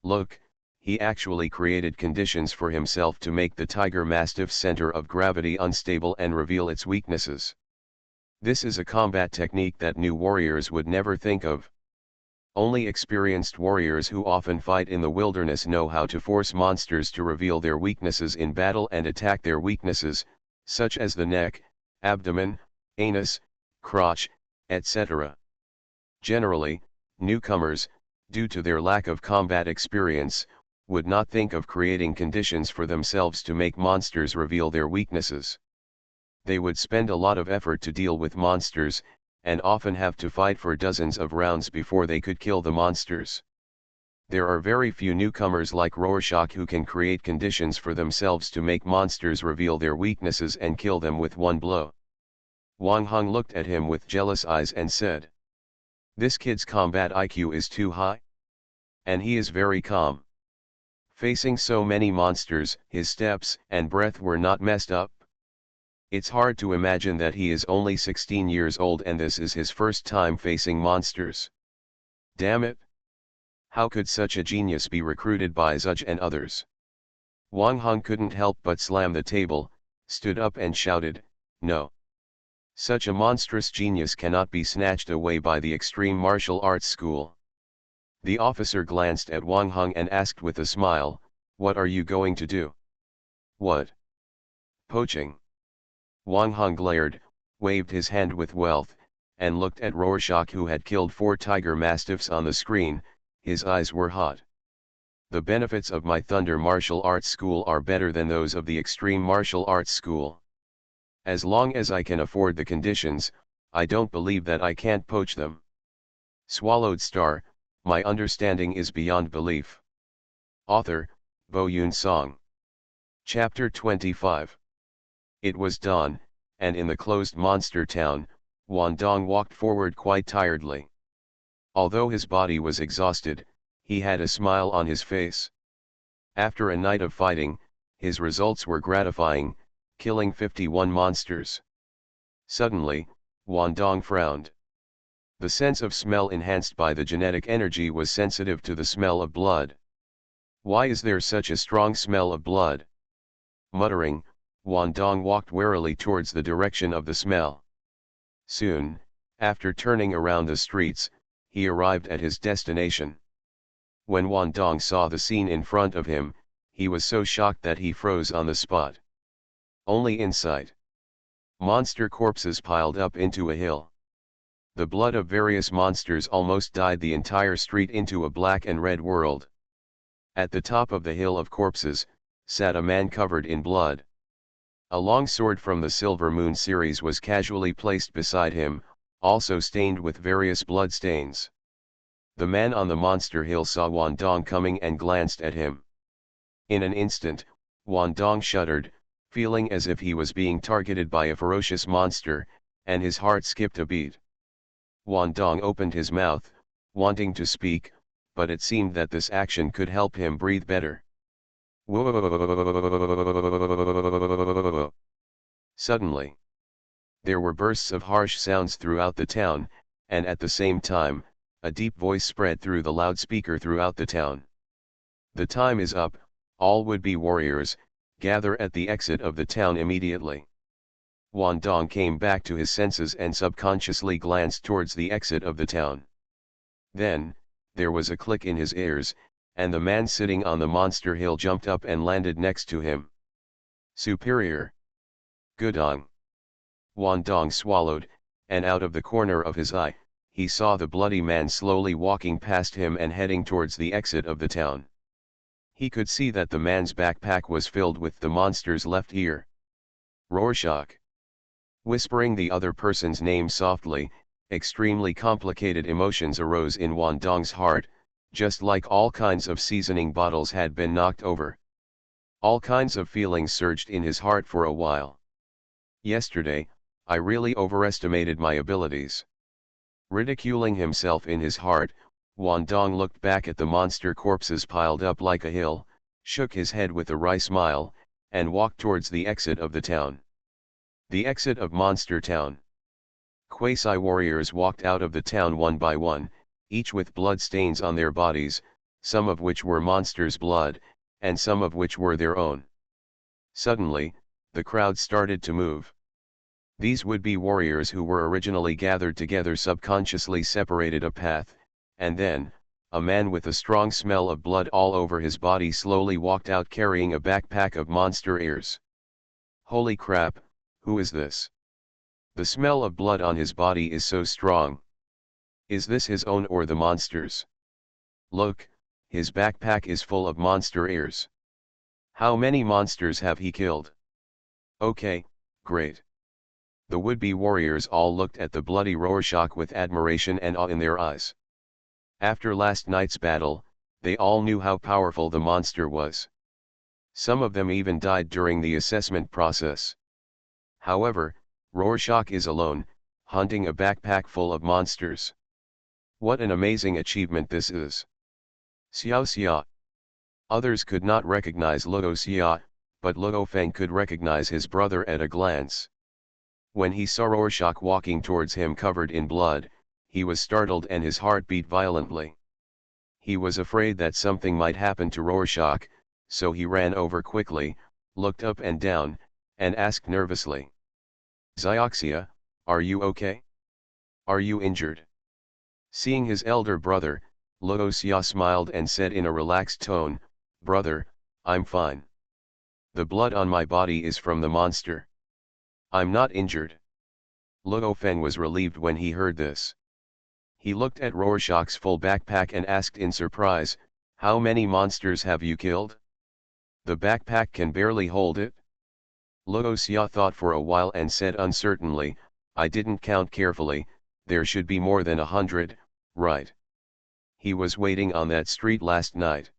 Look, he actually created conditions for himself to make the tiger mastiff's center of gravity unstable and reveal its weaknesses. This is a combat technique that new warriors would never think of. Only experienced warriors who often fight in the wilderness know how to force monsters to reveal their weaknesses in battle and attack their weaknesses, such as the neck, abdomen, anus, crotch, etc. Generally, newcomers, due to their lack of combat experience, would not think of creating conditions for themselves to make monsters reveal their weaknesses. They would spend a lot of effort to deal with monsters, and often have to fight for dozens of rounds before they could kill the monsters. There are very few newcomers like Rorschach who can create conditions for themselves to make monsters reveal their weaknesses and kill them with one blow. Wang Heng looked at him with jealous eyes and said, "This kid's combat IQ is too high. And he is very calm. Facing so many monsters, his steps and breath were not messed up. It's hard to imagine that he is only 16 years old and this is his first time facing monsters. Damn it! How could such a genius be recruited by Zudge and others?" Wang Heng couldn't help but slam the table, stood up and shouted, "No! Such a monstrous genius cannot be snatched away by the extreme martial arts school." The officer glanced at Wang Heng and asked with a smile, "What are you going to do?" "What? Poaching." Wang Heng glared, waved his hand with wealth, and looked at Rorschach who had killed 4 tiger mastiffs on the screen. His eyes were hot. "The benefits of my Thunder Martial Arts School are better than those of the Extreme Martial Arts School. As long as I can afford the conditions, I don't believe that I can't poach them. Swallowed Star, my understanding is beyond belief." Author, Bo Yun Song. Chapter 25. It was dawn, and in the closed monster town, Wan Dong walked forward quite tiredly. Although his body was exhausted, he had a smile on his face. After a night of fighting, his results were gratifying, killing 51 monsters. Suddenly, Wan Dong frowned. The sense of smell enhanced by the genetic energy was sensitive to the smell of blood. "Why is there such a strong smell of blood?" Muttering, Wan Dong walked warily towards the direction of the smell. Soon, after turning around the streets, he arrived at his destination. When Wan Dong saw the scene in front of him, he was so shocked that he froze on the spot. Only in sight. Monster corpses piled up into a hill. The blood of various monsters almost dyed the entire street into a black and red world. At the top of the hill of corpses, sat a man covered in blood. A long sword from the Silver Moon series was casually placed beside him, also stained with various blood stains. The man on the monster hill saw Wan Dong coming and glanced at him. In an instant, Wan Dong shuddered, feeling as if he was being targeted by a ferocious monster, and his heart skipped a beat. Wan Dong opened his mouth, wanting to speak, but it seemed that this action could help him breathe better. Suddenly, there were bursts of harsh sounds throughout the town, and at the same time, a deep voice spread through the loudspeaker throughout the town. "The time is up, all would-be warriors, gather at the exit of the town immediately." Wan Dong came back to his senses and subconsciously glanced towards the exit of the town. Then, there was a click in his ears, and the man sitting on the monster hill jumped up and landed next to him. "Superior. Gudong." Wan Dong swallowed, and out of the corner of his eye, he saw the bloody man slowly walking past him and heading towards the exit of the town. He could see that the man's backpack was filled with the monster's left ear. Rorschach. Whispering the other person's name softly, extremely complicated emotions arose in Wan Dong's heart, just like all kinds of seasoning bottles had been knocked over. All kinds of feelings surged in his heart for a while. Yesterday, I really overestimated my abilities. Ridiculing himself in his heart, Wan Dong looked back at the monster corpses piled up like a hill, shook his head with a wry smile, and walked towards the exit of the town. The exit of Monster Town. Quasi-warriors walked out of the town one by one, each with blood stains on their bodies, some of which were monsters' blood, and some of which were their own. Suddenly, the crowd started to move. These would-be warriors who were originally gathered together subconsciously separated a path, and then, a man with a strong smell of blood all over his body slowly walked out carrying a backpack of monster ears. Holy crap, who is this? The smell of blood on his body is so strong. Is this his own or the monster's? Look, his backpack is full of monster ears. How many monsters have he killed? Okay, great. The would-be warriors all looked at the bloody Rorschach with admiration and awe in their eyes. After last night's battle, They all knew how powerful the monster was. Some of them even died during the assessment process. However, Rorschach is alone, hunting a backpack full of monsters. What an amazing achievement this is. Xiao Xia. Others could not recognize Luo Xia, but Luo Feng could recognize his brother at a glance. When he saw Rorschach walking towards him covered in blood, he was startled and his heart beat violently. He was afraid that something might happen to Rorschach, so he ran over quickly, looked up and down, and asked nervously. Xioxia, are you okay? Are you injured? Seeing his elder brother, Luo Xia smiled and said in a relaxed tone, Brother, I'm fine. The blood on my body is from the monster. I'm not injured. Luo Feng was relieved when he heard this. He looked at Rorschach's full backpack and asked in surprise, How many monsters have you killed? The backpack can barely hold it. Luo Xia thought for a while and said uncertainly, I didn't count carefully, there should be more than 100, right? He was waiting on that street last night.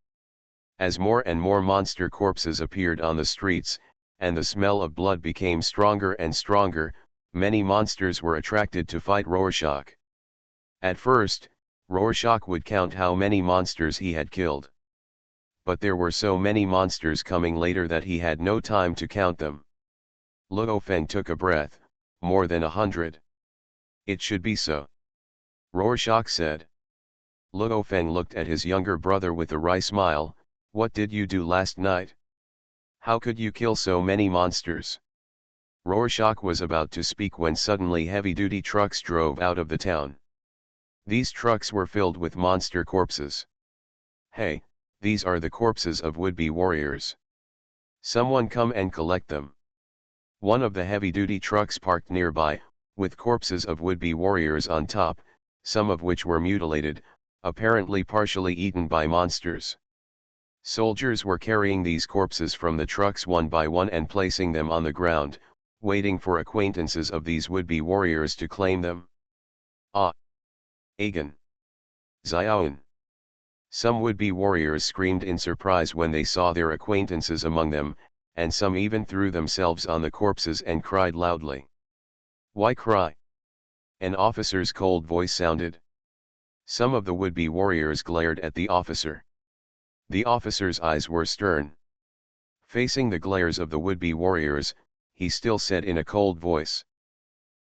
As more and more monster corpses appeared on the streets, and the smell of blood became stronger and stronger, many monsters were attracted to fight Rorschach. At first, Rorschach would count how many monsters he had killed. But there were so many monsters coming later that he had no time to count them. Luo Feng took a breath, more than 100. It should be so. Rorschach said. Luo Feng looked at his younger brother with a wry smile, What did you do last night? How could you kill so many monsters? Rorschach was about to speak when suddenly heavy-duty trucks drove out of the town. These trucks were filled with monster corpses. Hey, these are the corpses of would-be warriors. Someone come and collect them. One of the heavy-duty trucks parked nearby, with corpses of would-be warriors on top, some of which were mutilated, apparently partially eaten by monsters. Soldiers were carrying these corpses from the trucks one by one and placing them on the ground, waiting for acquaintances of these would-be warriors to claim them. Ah! Agan! Xiaoan! Some would-be warriors screamed in surprise when they saw their acquaintances among them, and some even threw themselves on the corpses and cried loudly. Why cry? An officer's cold voice sounded. Some of the would-be warriors glared at the officer. The officer's eyes were stern. Facing the glares of the would-be warriors, he still said in a cold voice.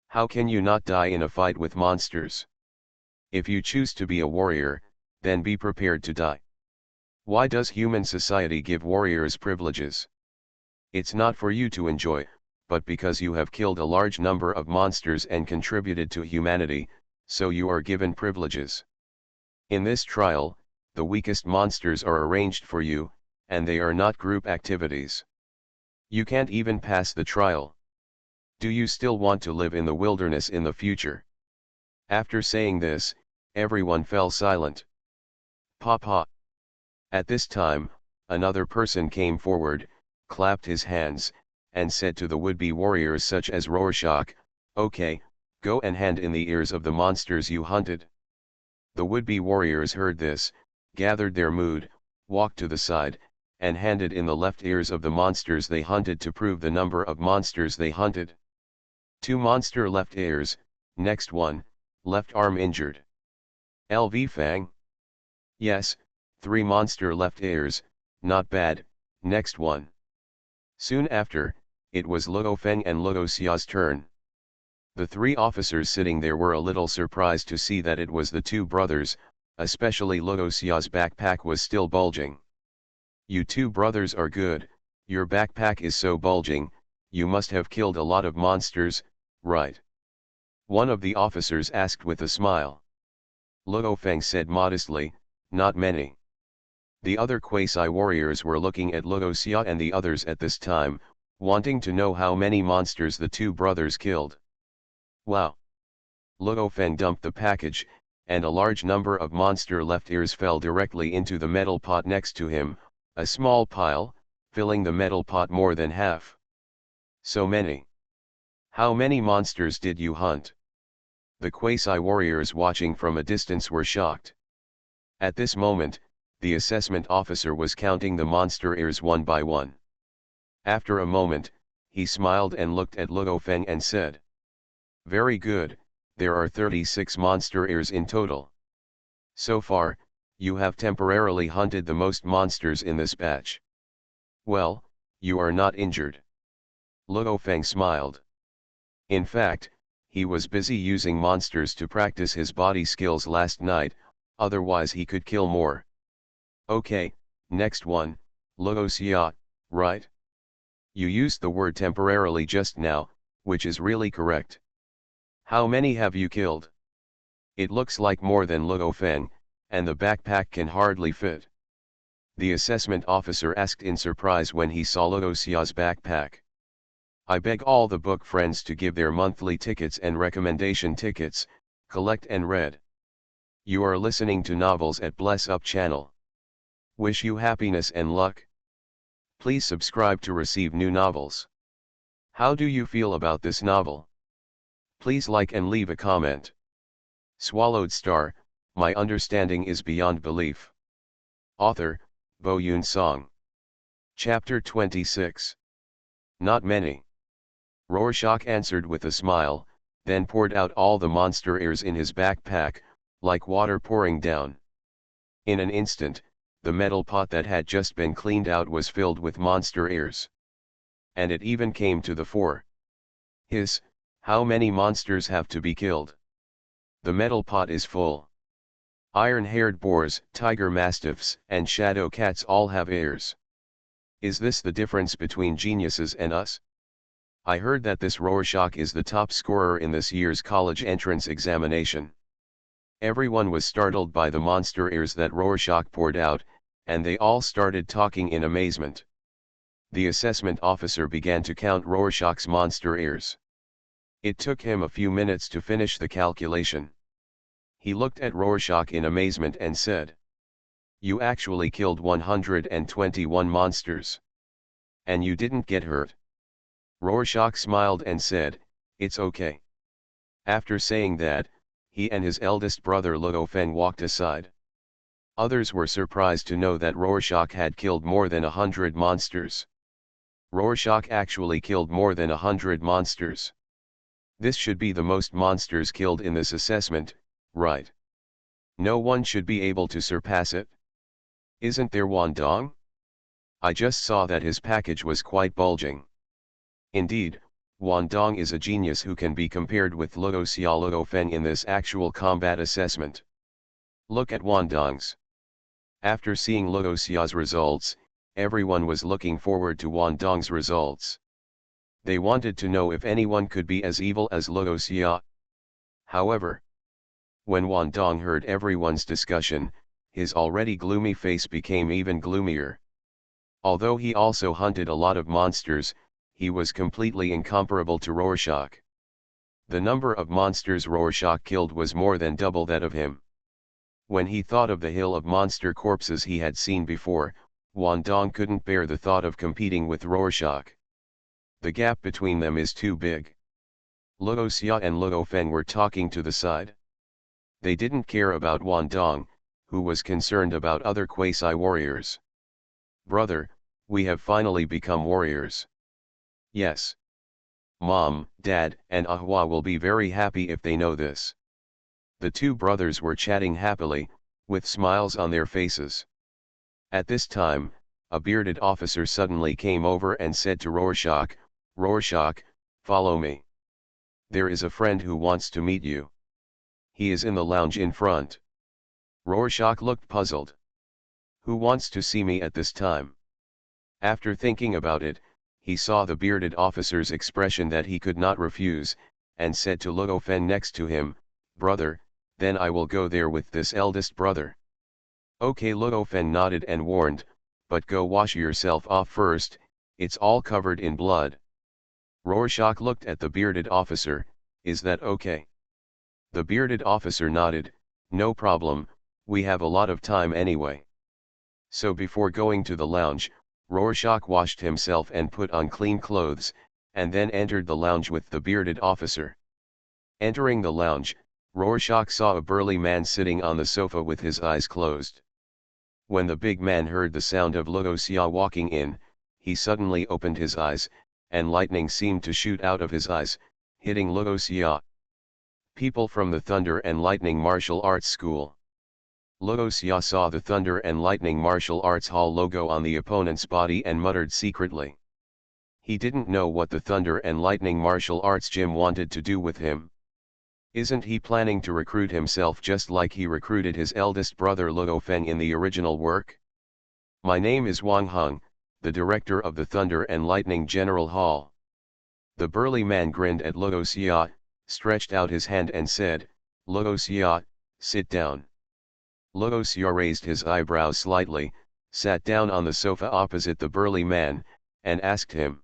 How can you not die in a fight with monsters? If you choose to be a warrior, then be prepared to die. Why does human society give warriors privileges? It's not for you to enjoy, but because you have killed a large number of monsters and contributed to humanity, so you are given privileges. In this trial, the weakest monsters are arranged for you, and they are not group activities. You can't even pass the trial. Do you still want to live in the wilderness in the future? After saying this, everyone fell silent. Papa. At this time, another person came forward, clapped his hands, and said to the would-be warriors such as Rorschach, Okay, go and hand in the ears of the monsters you hunted. The would-be warriors heard this, gathered their mood, walked to the side, and handed in the left ears of the monsters they hunted to prove the number of monsters they hunted. 2 monster left ears, next one, left arm injured. LV Fang? Yes, 3 monster left ears, not bad, next one. Soon after, it was Luo Feng and Luo Xia's turn. The 3 officers sitting there were a little surprised to see that it was the 2 brothers, especially Luo Xia's backpack was still bulging. You 2 brothers are good, your backpack is so bulging, you must have killed a lot of monsters, right? One of the officers asked with a smile. Luo Feng said modestly, not many. The other quasi-warriors were looking at Luo Xia and the others at this time, wanting to know how many monsters the 2 brothers killed. Wow! Luo Feng dumped the package, and a large number of monster left ears fell directly into the metal pot next to him, a small pile, filling the metal pot more than half. So many. How many monsters did you hunt? The quasi-warriors watching from a distance were shocked. At this moment, The assessment officer was counting the monster ears one by one. After a moment, he smiled and looked at Luo Feng and said, "Very good, there are 36 monster ears in total. So far, you have temporarily hunted the most monsters in this batch. Well, you are not injured." Luo Feng smiled. In fact, he was busy using monsters to practice his body skills last night, otherwise he could kill more. "Okay, next one, Luo Xia, right? You used the word temporarily just now, which is really correct. How many have you killed? It looks like more than Luo Feng, and the backpack can hardly fit." The assessment officer asked in surprise when he saw Luo Xia's backpack. "I beg all the book friends to give their monthly tickets and recommendation tickets, collect and read. You are listening to Novels at Bless Up channel. Wish you happiness and luck. Please subscribe to receive new novels. How do you feel about this novel? Please like and leave a comment. Swallowed Star, My Understanding is Beyond Belief. Author, Bo Yun Song. Chapter 26. Not many. Rorschach answered with a smile, then poured out all the monster ears in his backpack, like water pouring down. In an instant, the metal pot that had just been cleaned out was filled with monster ears. And it even came to the fore. "Hiss, how many monsters have to be killed? The metal pot is full. Iron-haired boars, tiger mastiffs, and shadow cats all have ears. Is this the difference between geniuses and us? I heard that this Rorschach is the top scorer in this year's college entrance examination." Everyone was startled by the monster ears that Rorschach poured out, and they all started talking in amazement. The assessment officer began to count Rorschach's monster ears. It took him a few minutes to finish the calculation. He looked at Rorschach in amazement and said, "You actually killed 121 monsters. And you didn't get hurt." Rorschach smiled and said, "It's okay." After saying that, he and his eldest brother Luo Feng walked aside. Others were surprised to know that Rorschach had killed more than 100 monsters. Rorschach actually killed more than 100 monsters. This should be the most monsters killed in this assessment, right? No one should be able to surpass it. Isn't there Wandong? I just saw that his package was quite bulging. Indeed, Wandong is a genius who can be compared with Luo Luo Feng in this actual combat assessment. Look at Wandong's. After seeing Luo Xia's results, everyone was looking forward to Wandong's results. They wanted to know if anyone could be as evil as Luo Xia. However, when Wandong heard everyone's discussion, his already gloomy face became even gloomier. Although he also hunted a lot of monsters, he was completely incomparable to Rorschach. The number of monsters Rorschach killed was more than double that of him. When he thought of the hill of monster corpses he had seen before, Wandong couldn't bear the thought of competing with Rorschach. The gap between them is too big. Luo Xia and Luo Feng were talking to the side. They didn't care about Wandong, who was concerned about other quasi-warriors. "Brother, we have finally become warriors." "Yes. Mom, Dad, and Ahua will be very happy if they know this." The two brothers were chatting happily, with smiles on their faces. At this time, a bearded officer suddenly came over and said to Rorschach, "Rorschach, follow me. There is a friend who wants to meet you. He is in the lounge in front." Rorschach looked puzzled. "Who wants to see me at this time?" After thinking about it, he saw the bearded officer's expression that he could not refuse, and said to Luo Feng next to him, "Brother, then I will go there with this eldest brother." "Okay." Luo Feng nodded and warned, "But go wash yourself off first, it's all covered in blood." Rorschach looked at the bearded officer, "Is that okay?" The bearded officer nodded, "No problem, we have a lot of time anyway." So before going to the lounge, Rorschach washed himself and put on clean clothes, and then entered the lounge with the bearded officer. Entering the lounge, Rorschach saw a burly man sitting on the sofa with his eyes closed. When the big man heard the sound of Luo Xia walking in, he suddenly opened his eyes, and lightning seemed to shoot out of his eyes, hitting Luo Xia. People from the Thunder and Lightning Martial Arts School. Luo Xia saw the Thunder and Lightning Martial Arts Hall logo on the opponent's body and muttered secretly. He didn't know what the Thunder and Lightning Martial Arts gym wanted to do with him. Isn't he planning to recruit himself just like he recruited his eldest brother Luo Feng in the original work? My name is Wang Heng, the director of the Thunder and Lightning General Hall. The burly man grinned at Luo Xia, stretched out his hand and said, Luo Xia, sit down. Luo Xia raised his eyebrows slightly, sat down on the sofa opposite the burly man, and asked him,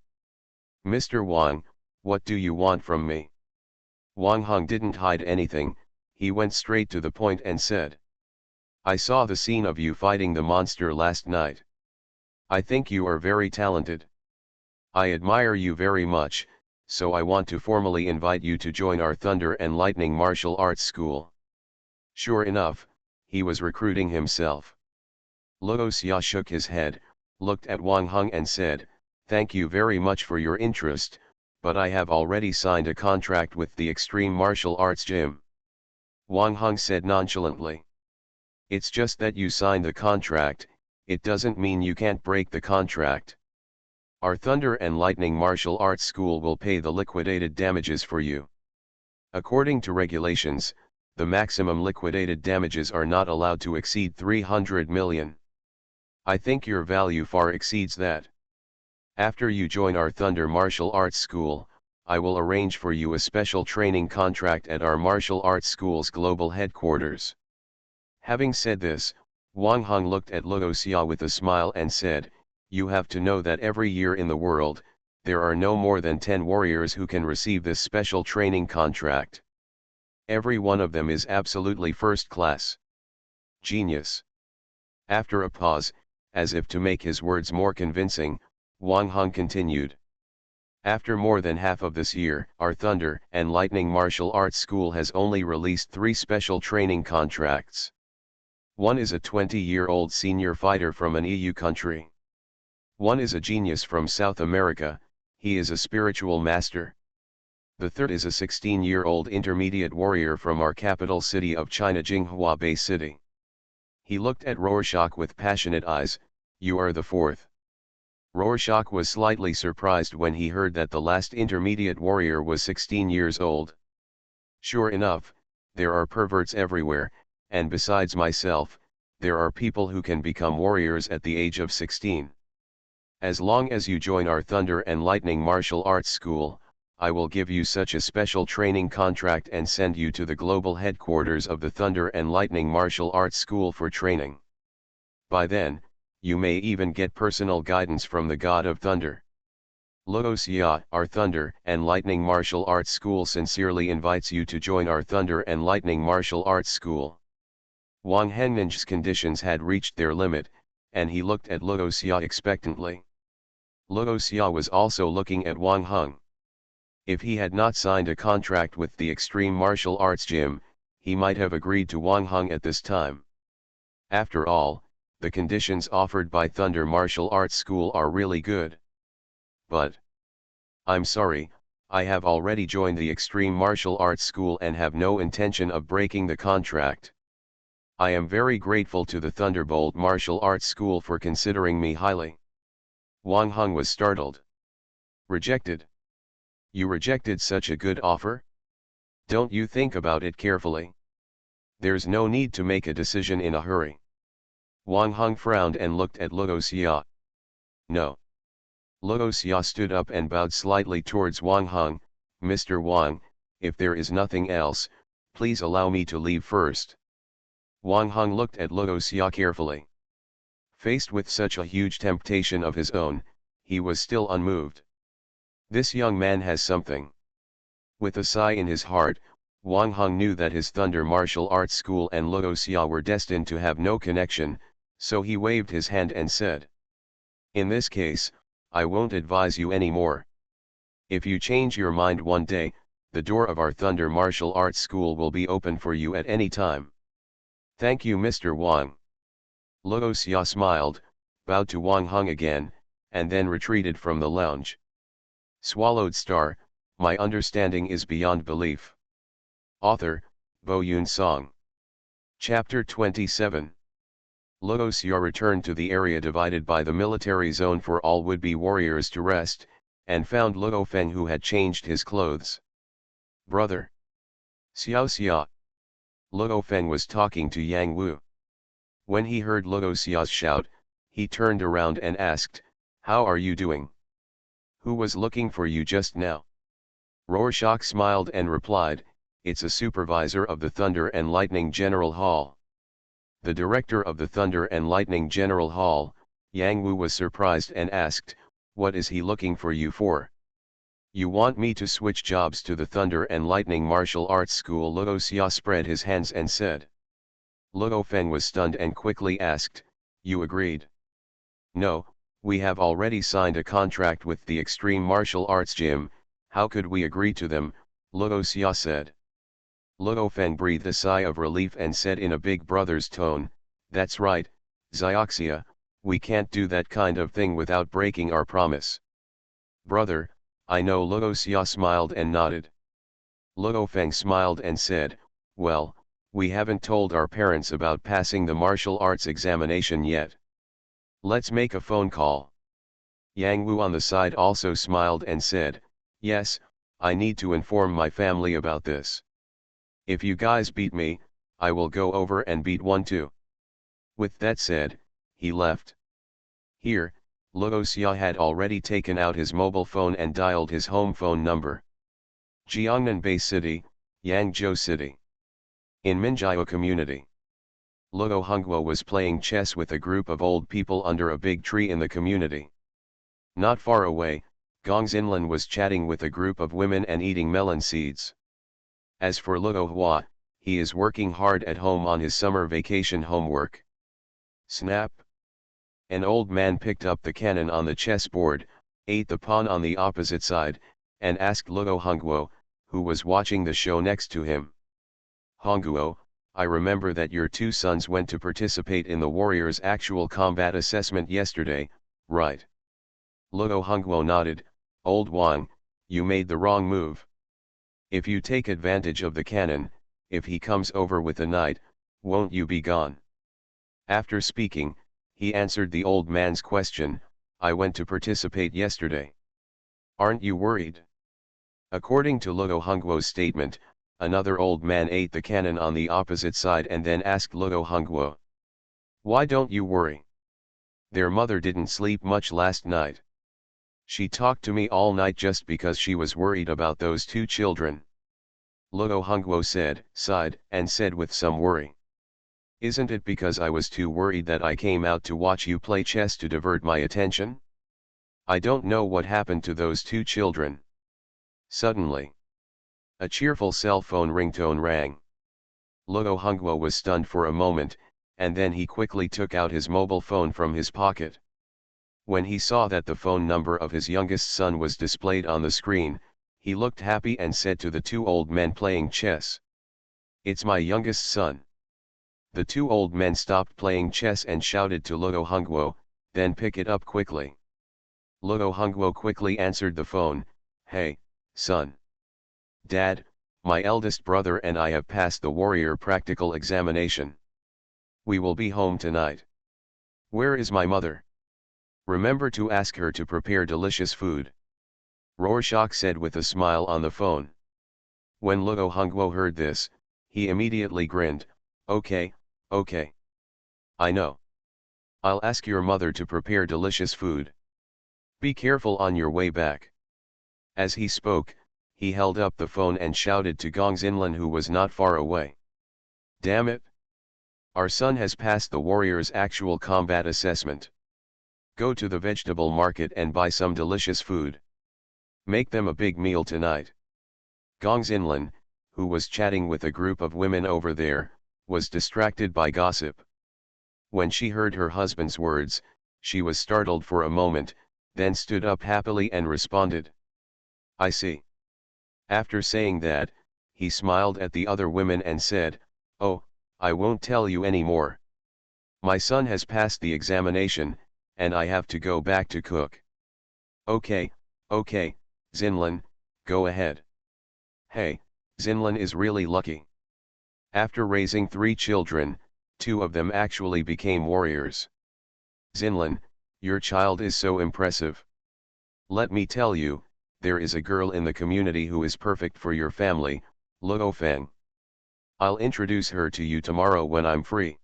Mr. Wang, what do you want from me? Wang Heng didn't hide anything, he went straight to the point and said. I saw the scene of you fighting the monster last night. I think you are very talented. I admire you very much, so I want to formally invite you to join our Thunder and Lightning Martial Arts School. Sure enough, he was recruiting himself. Luo Xia shook his head, looked at Wang Heng and said, Thank you very much for your interest, but I have already signed a contract with the Extreme Martial Arts Gym. Wang Heng said nonchalantly. It's just that you signed the contract, it doesn't mean you can't break the contract. Our Thunder and Lightning Martial Arts School will pay the liquidated damages for you. According to regulations, the maximum liquidated damages are not allowed to exceed 300 million. I think your value far exceeds that. After you join our Thunder Martial Arts School, I will arrange for you a special training contract at our martial arts school's global headquarters. Having said this, Wang Heng looked at Luo Xia with a smile and said, You have to know that every year in the world, there are no more than 10 warriors who can receive this special training contract. Every one of them is absolutely first class. Genius. After a pause, as if to make his words more convincing, Wang Heng continued. After more than half of this year, our Thunder and Lightning Martial Arts School has only released 3 special training contracts. One is a 20-year-old senior fighter from an EU country. One is a genius from South America, he is a spiritual master. The third is a 16-year-old intermediate warrior from our capital city of China, Jinghua Bay City. He looked at Rorschach with passionate eyes. You are the fourth. Rorschach was slightly surprised when he heard that the last intermediate warrior was 16 years old. Sure enough, there are perverts everywhere, and besides myself, there are people who can become warriors at the age of 16. As long as you join our Thunder and Lightning Martial Arts School, I will give you such a special training contract and send you to the global headquarters of the Thunder and Lightning Martial Arts School for training. By then, you may even get personal guidance from the God of Thunder. Luo Xia, our Thunder and Lightning Martial Arts School sincerely invites you to join our Thunder and Lightning Martial Arts School. Wang Heng's conditions had reached their limit, and he looked at Luo Xia expectantly. Luo Xia was also looking at Wang Heng. If he had not signed a contract with the Extreme Martial Arts Gym, he might have agreed to Wang Heng at this time. After all, the conditions offered by Thunder Martial Arts School are really good. But I'm sorry, I have already joined the Extreme Martial Arts School and have no intention of breaking the contract. I am very grateful to the Thunderbolt Martial Arts School for considering me highly. Wang Heng was startled. Rejected? You rejected such a good offer? Don't you think about it carefully? There's no need to make a decision in a hurry. Wang Heng frowned and looked at Luo Xia. No. Luo Xia stood up and bowed slightly towards Wang Heng. Mr. Wang, if there is nothing else, please allow me to leave first. Wang Heng looked at Luo Xia carefully. Faced with such a huge temptation of his own, he was still unmoved. This young man has something. With a sigh in his heart, Wang Heng knew that his Thunder Martial Arts School and Luo Xia were destined to have no connection, so he waved his hand and said, In this case, I won't advise you anymore. If you change your mind one day, the door of our Thunder Martial Arts School will be open for you at any time. Thank you, Mr. Wang. Luo Xia smiled, bowed to Wang Hung again, and then retreated from the lounge. Swallowed Star, my understanding is beyond belief. Author, Bo Yun Song. Chapter 27. Luo Xia returned to the area divided by the military zone for all would-be warriors to rest, and found Luo Feng, who had changed his clothes. Brother. Xiao Xia. Luo Feng was talking to Yang Wu. When he heard Luo Xia's shout, he turned around and asked, "How are you doing? Who was looking for you just now?" Rorschach smiled and replied, "It's a supervisor of the Thunder and Lightning General Hall." The director of the Thunder and Lightning General Hall, Yang Wu, was surprised and asked, "What is he looking for you for?" "You want me to switch jobs to the Thunder and Lightning Martial Arts School?" Luo Xia spread his hands and said. Luo Feng was stunned and quickly asked, "You agreed?" "No, we have already signed a contract with the Extreme Martial Arts Gym, how could we agree to them?" Luo Xia said. Luo Feng breathed a sigh of relief and said in a big brother's tone, "That's right, Xioxia, we can't do that kind of thing without breaking our promise." "Brother, I know." Luo Xia smiled and nodded. Luo Feng smiled and said, "Well, we haven't told our parents about passing the martial arts examination yet. Let's make a phone call." Yang Wu on the side also smiled and said, "Yes, I need to inform my family about this. If you guys beat me, I will go over and beat one too." With that said, he left. Here, Luo Xia had already taken out his mobile phone and dialed his home phone number. Jiangnan Bay City, Yangzhou City. In Minjiao Community. Luo Hongguo was playing chess with a group of old people under a big tree in the community. Not far away, Gong Xinlan was chatting with a group of women and eating melon seeds. As for Luo Hua, he is working hard at home on his summer vacation homework. Snap! An old man picked up the cannon on the chessboard, ate the pawn on the opposite side, and asked Luo Hongguo, who was watching the show next to him. "Hongguo, I remember that your two sons went to participate in the warrior's actual combat assessment yesterday, right?" Luo Hongguo nodded. "Old Wang, you made the wrong move. If you take advantage of the cannon, if he comes over with a knight, won't you be gone?" After speaking, he answered the old man's question, "I went to participate yesterday. Aren't you worried?" According to Luo Hongguo's statement, another old man ate the cannon on the opposite side and then asked Luo Hongguo, "Why don't you worry? Their mother didn't sleep much last night. She talked to me all night just because she was worried about those two children." Luo Hongguo sighed, and said with some worry, "Isn't it because I was too worried that I came out to watch you play chess to divert my attention? I don't know what happened to those two children." Suddenly, a cheerful cell phone ringtone rang. Luo Hongguo was stunned for a moment, and then he quickly took out his mobile phone from his pocket. When he saw that the phone number of his youngest son was displayed on the screen, he looked happy and said to the two old men playing chess, "It's my youngest son." The two old men stopped playing chess and shouted to Luo Hongguo, "Then pick it up quickly." Luo Hongguo quickly answered the phone, "Hey, son. Dad, my eldest brother and I have passed the warrior practical examination. We will be home tonight. Where is my mother? Remember to ask her to prepare delicious food." Rorschach said with a smile on the phone. When Luo Hongguo heard this, he immediately grinned, Okay. I know. I'll ask your mother to prepare delicious food. Be careful on your way back." As he spoke, he held up the phone and shouted to Gong Xinlan, who was not far away. "Damn it! Our son has passed the warrior's actual combat assessment. Go to the vegetable market and buy some delicious food. Make them a big meal tonight." Gong Xinlan, who was chatting with a group of women over there, was distracted by gossip. When she heard her husband's words, she was startled for a moment, then stood up happily and responded, "I see." After saying that, he smiled at the other women and said, "Oh, I won't tell you any more. My son has passed the examination, and I have to go back to cook. Okay, okay, Zinlin, go ahead. Hey, Zinlin is really lucky. After raising 3 children, 2 of them actually became warriors. Zinlin, your child is so impressive. Let me tell you, there is a girl in the community who is perfect for your family, Luo Feng. I'll introduce her to you tomorrow when I'm free.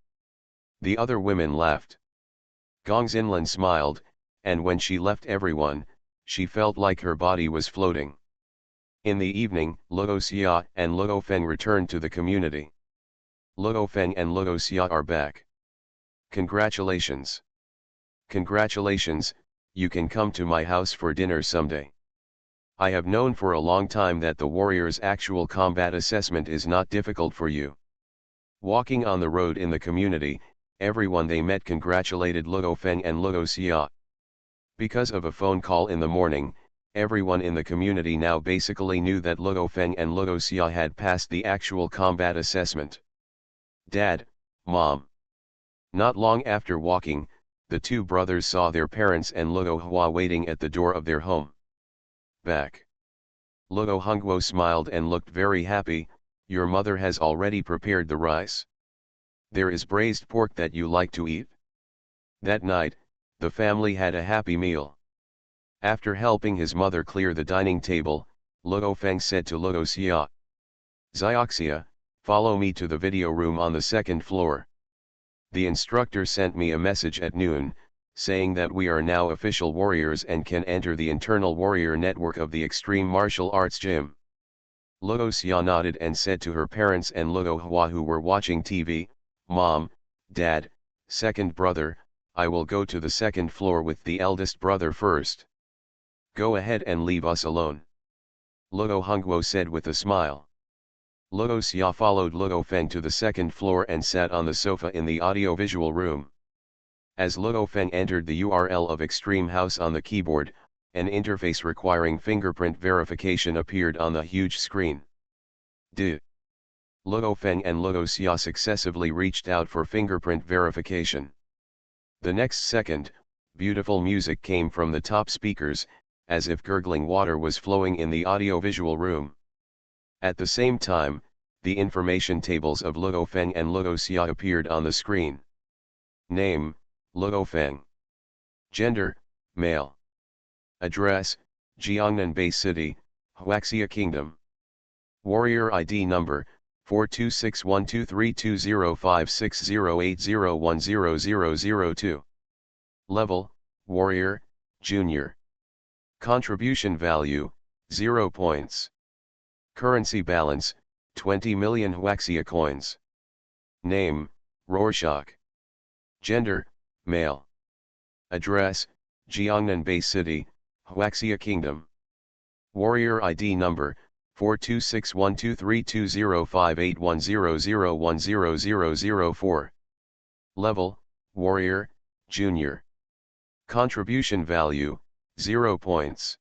The other women laughed. Gong Zinlin smiled, and when she left everyone, she felt like her body was floating. In the evening, Luo Xia and Luo Feng returned to the community. Luo Feng and Luo Xia are back. Congratulations. Congratulations, you can come to my house for dinner someday. I have known for a long time that the warrior's actual combat assessment is not difficult for you. Walking on the road in the community, everyone they met congratulated Luo Feng and Luo Xia. Because of a phone call in the morning, everyone in the community now basically knew that Luo Feng and Luo Xia had passed the actual combat assessment. Dad, Mom. Not long after walking, the 2 brothers saw their parents and Luo Hua waiting at the door of their home. Back. Luo Hongguo smiled and looked very happy. Your mother has already prepared the rice. There is braised pork that you like to eat. That night, the family had a happy meal. After helping his mother clear the dining table, Luo Feng said to Luo Xia, Xioxia, follow me to the video room on the 2nd floor. The instructor sent me a message at noon, saying that we are now official warriors and can enter the internal warrior network of the Extreme Martial Arts Gym. Luo Xia nodded and said to her parents and Luo Hua who were watching TV, Mom, Dad, second brother, I will go to the 2nd floor with the eldest brother first. Go ahead and leave us alone. Luo Hongguo said with a smile. Luo Xia followed Luo Feng to the 2nd floor and sat on the sofa in the audiovisual room. As Luo Feng entered the URL of Extreme House on the keyboard, an interface requiring fingerprint verification appeared on the huge screen. Luo Feng and Luo Xia successively reached out for fingerprint verification. The next second, beautiful music came from the top speakers, as if gurgling water was flowing in the audiovisual room. At the same time, the information tables of Luo Feng and Luo Xia appeared on the screen. Name, Luo Feng. Gender, male. Address, Jiangnan Bay City, Huaxia Kingdom. Warrior ID number, 4261232056080100002. Level, Warrior, Junior. Contribution value, 0 points. Currency balance, 20 million Huaxia coins. Name, Rorschach. Gender, male. Address, Jiangnan Bay City, Huaxia Kingdom. Warrior ID number, 4261232058100100004. Level, Warrior, Junior. Contribution value, 0 points.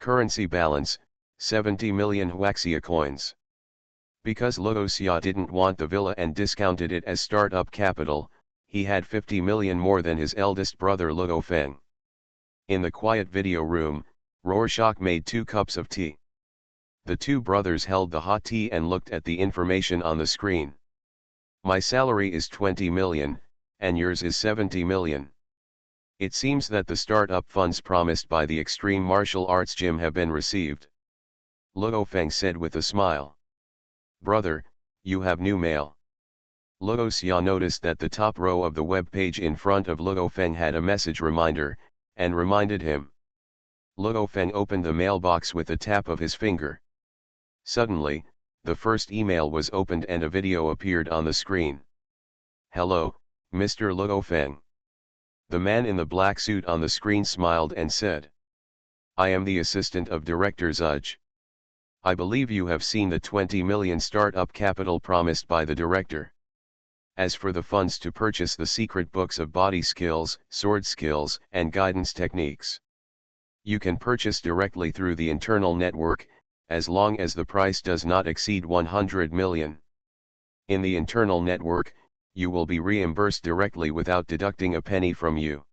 Currency balance, 70 million Huaxia coins. Because Luo Xia didn't want the villa and discounted it as startup capital, he had 50 million more than his eldest brother Luo Feng. In the quiet video room, Rorschach made 2 cups of tea. The 2 brothers held the hot tea and looked at the information on the screen. My salary is 20 million, and yours is 70 million. It seems that the startup funds promised by the Extreme Martial Arts Gym have been received. Luo Feng said with a smile. Brother, you have new mail. Luo Xia noticed that the top row of the web page in front of Luo Feng had a message reminder, and reminded him. Luo Feng opened the mailbox with a tap of his finger. Suddenly, the first email was opened and a video appeared on the screen. Hello, Mr. Luo Feng. The man in the black suit on the screen smiled and said. I am the assistant of Director Zudge. I believe you have seen the 20 million startup capital promised by the director. As for the funds to purchase the secret books of body skills, sword skills, and guidance techniques, you can purchase directly through the internal network, as long as the price does not exceed 100 million. In the internal network, you will be reimbursed directly without deducting a penny from you.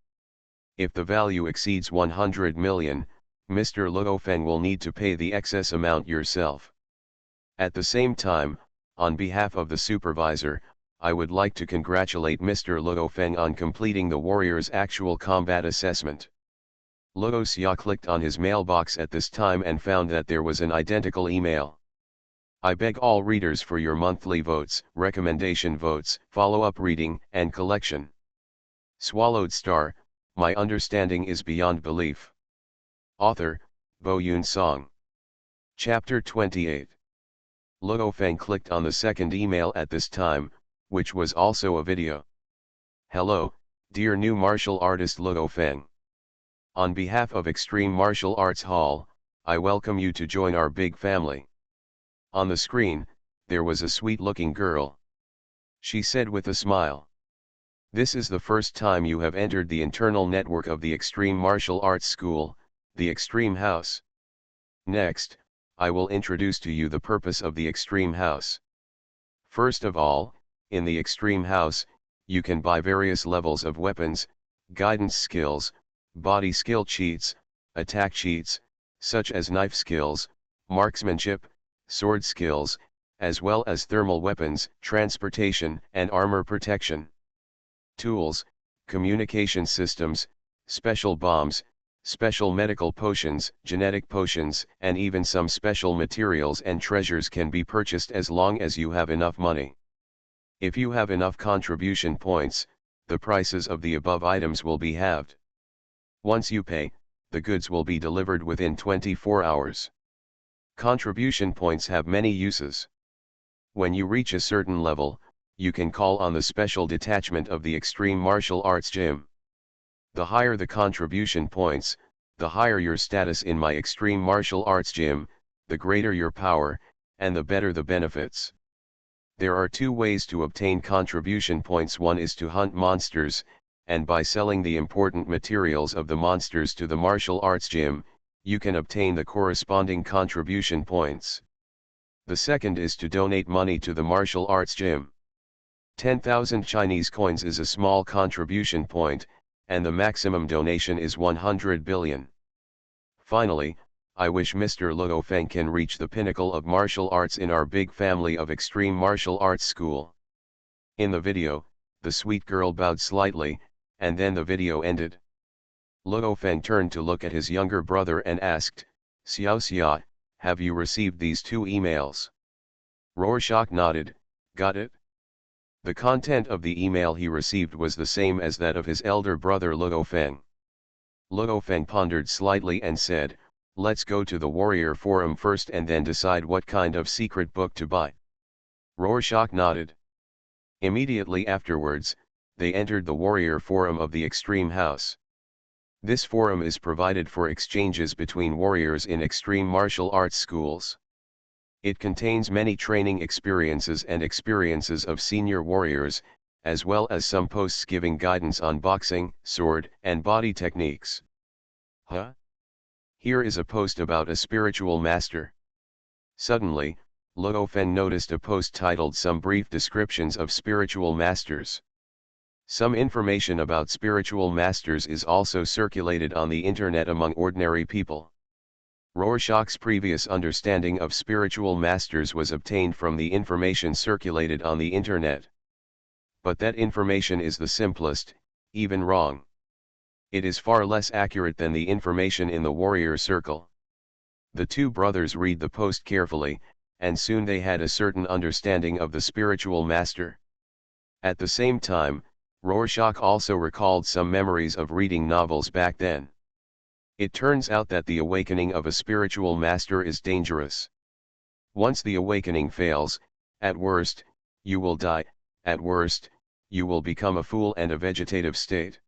If the value exceeds 100 million, Mr. Luo Feng will need to pay the excess amount yourself. At the same time, on behalf of the supervisor, I would like to congratulate Mr. Luo Feng on completing the warrior's actual combat assessment. Luo Xia clicked on his mailbox at this time and found that there was an identical email. I beg all readers for your monthly votes, recommendation votes, follow-up reading, and collection. Swallowed Star, my understanding is beyond belief. Author, Bo Yun Song. Chapter 28. Luo Feng clicked on the second email at this time, which was also a video. Hello, dear new martial artist Luo Feng. On behalf of Extreme Martial Arts Hall, I welcome you to join our big family. On the screen, there was a sweet-looking girl. She said with a smile. This is the first time you have entered the internal network of the Extreme Martial Arts School, the Extreme House. Next, I will introduce to you the purpose of the Extreme House. First of all, in the Extreme House, you can buy various levels of weapons, guidance skills, body skill cheats, attack cheats, such as knife skills, marksmanship, sword skills, as well as thermal weapons, transportation, and armor protection. Tools, communication systems, special bombs, special medical potions, genetic potions, and even some special materials and treasures can be purchased as long as you have enough money. If you have enough contribution points, the prices of the above items will be halved. Once you pay, the goods will be delivered within 24 hours. Contribution points have many uses. When you reach a certain level, you can call on the special detachment of the Extreme Martial Arts Gym. The higher the contribution points, the higher your status in my Extreme Martial Arts Gym, the greater your power, and the better the benefits. There are two ways to obtain contribution points. One is to hunt monsters, and by selling the important materials of the monsters to the martial arts gym, you can obtain the corresponding contribution points. The second is to donate money to the martial arts gym. 10,000 Chinese coins is a small contribution point, and the maximum donation is 100 billion. Finally, I wish Mr. Luo Feng can reach the pinnacle of martial arts in our big family of Extreme Martial Arts School. In the video, the sweet girl bowed slightly, and then the video ended. Luo Feng turned to look at his younger brother and asked, Xiao Xia, have you received these two emails? Rorschach nodded, got it? The content of the email he received was the same as that of his elder brother Luo Feng. Luo Feng pondered slightly and said, let's go to the Warrior Forum first and then decide what kind of secret book to buy. Rorschach nodded. Immediately afterwards, they entered the Warrior Forum of the Extreme House. This forum is provided for exchanges between warriors in extreme martial arts schools. It contains many training experiences and experiences of senior warriors, as well as some posts giving guidance on boxing, sword, and body techniques. Huh? Here is a post about a spiritual master. Suddenly, Luo Feng noticed a post titled Some Brief Descriptions of Spiritual Masters. Some information about spiritual masters is also circulated on the internet among ordinary people. Rorschach's previous understanding of spiritual masters was obtained from the information circulated on the internet. But that information is the simplest, even wrong. It is far less accurate than the information in the warrior circle. The two brothers read the post carefully, and soon they had a certain understanding of the spiritual master. At the same time, Rorschach also recalled some memories of reading novels back then. It turns out that the awakening of a spiritual master is dangerous. Once the awakening fails, at worst, you will die, at worst, you will become a fool and a vegetative state.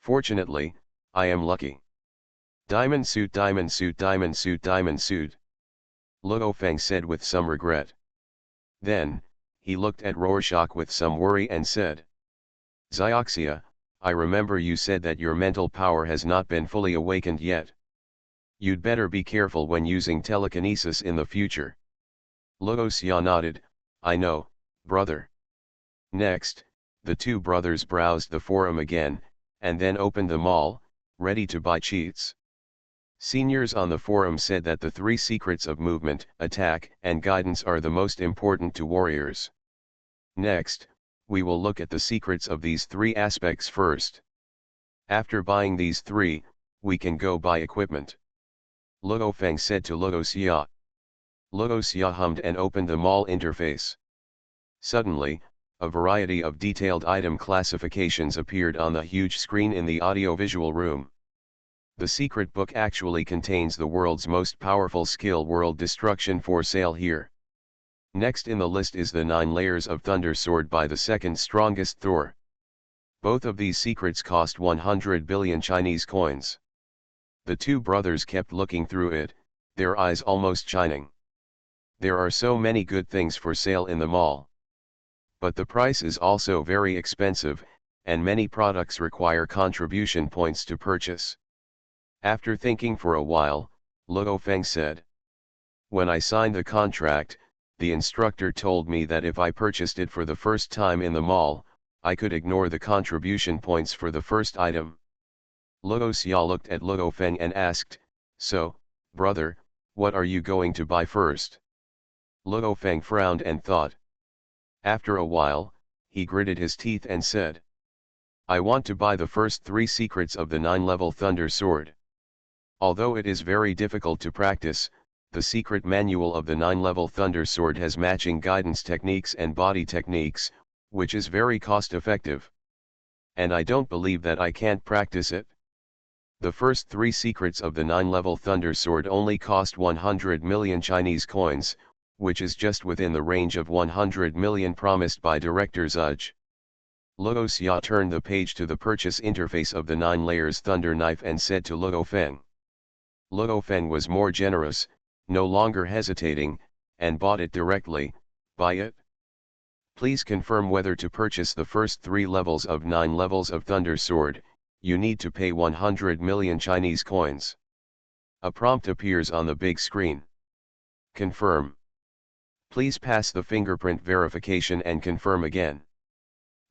Fortunately, I am lucky. Diamond suit, diamond suit, diamond suit, diamond suit. Luo Feng said with some regret. Then, he looked at Rorschach with some worry and said, Xioxia, I remember you said that your mental power has not been fully awakened yet. You'd better be careful when using telekinesis in the future. Luo Xia nodded, I know, brother. Next, the two brothers browsed the forum again, and then opened them all, ready to buy cheats. Seniors on the forum said that the three secrets of movement, attack, and guidance are the most important to warriors. Next, we will look at the secrets of these three aspects first. After buying these three, we can go buy equipment. Luo Feng said to Luo Xia. Luo Xia hummed and opened the mall interface. Suddenly, a variety of detailed item classifications appeared on the huge screen in the audiovisual room. The secret book actually contains the world's most powerful skill, World Destruction, for sale here. Next in the list is the 9 layers of Thunder Sword by the second strongest Thor. Both of these secrets cost 100 billion Chinese coins. The two brothers kept looking through it, their eyes almost shining. There are so many good things for sale in the mall. But the price is also very expensive, and many products require contribution points to purchase. After thinking for a while, Luo Feng said. When I signed the contract, the instructor told me that if I purchased it for the first time in the mall, I could ignore the contribution points for the first item. Luo Xia looked at Luo Feng and asked, "So, brother, what are you going to buy first?" Luo Feng frowned and thought. After a while, he gritted his teeth and said, "I want to buy the first 3 secrets of the 9-level Thunder Sword. Although it is very difficult to practice, the secret manual of the 9-level Thunder Sword has matching guidance techniques and body techniques, which is very cost-effective. And I don't believe that I can't practice it. The first 3 secrets of the 9-level Thunder Sword only cost 100 million Chinese coins, which is just within the range of 100 million promised by Director Zudge." Luo Xia turned the page to the purchase interface of the 9 layers Thunder Knife and said to Luo Feng. Luo Feng was more generous, no longer hesitating, and bought it directly. "Buy it? Please confirm whether to purchase the first 3 levels of 9 levels of Thunder Sword. You need to pay 100 million Chinese coins." A prompt appears on the big screen. "Confirm. Please pass the fingerprint verification and confirm again."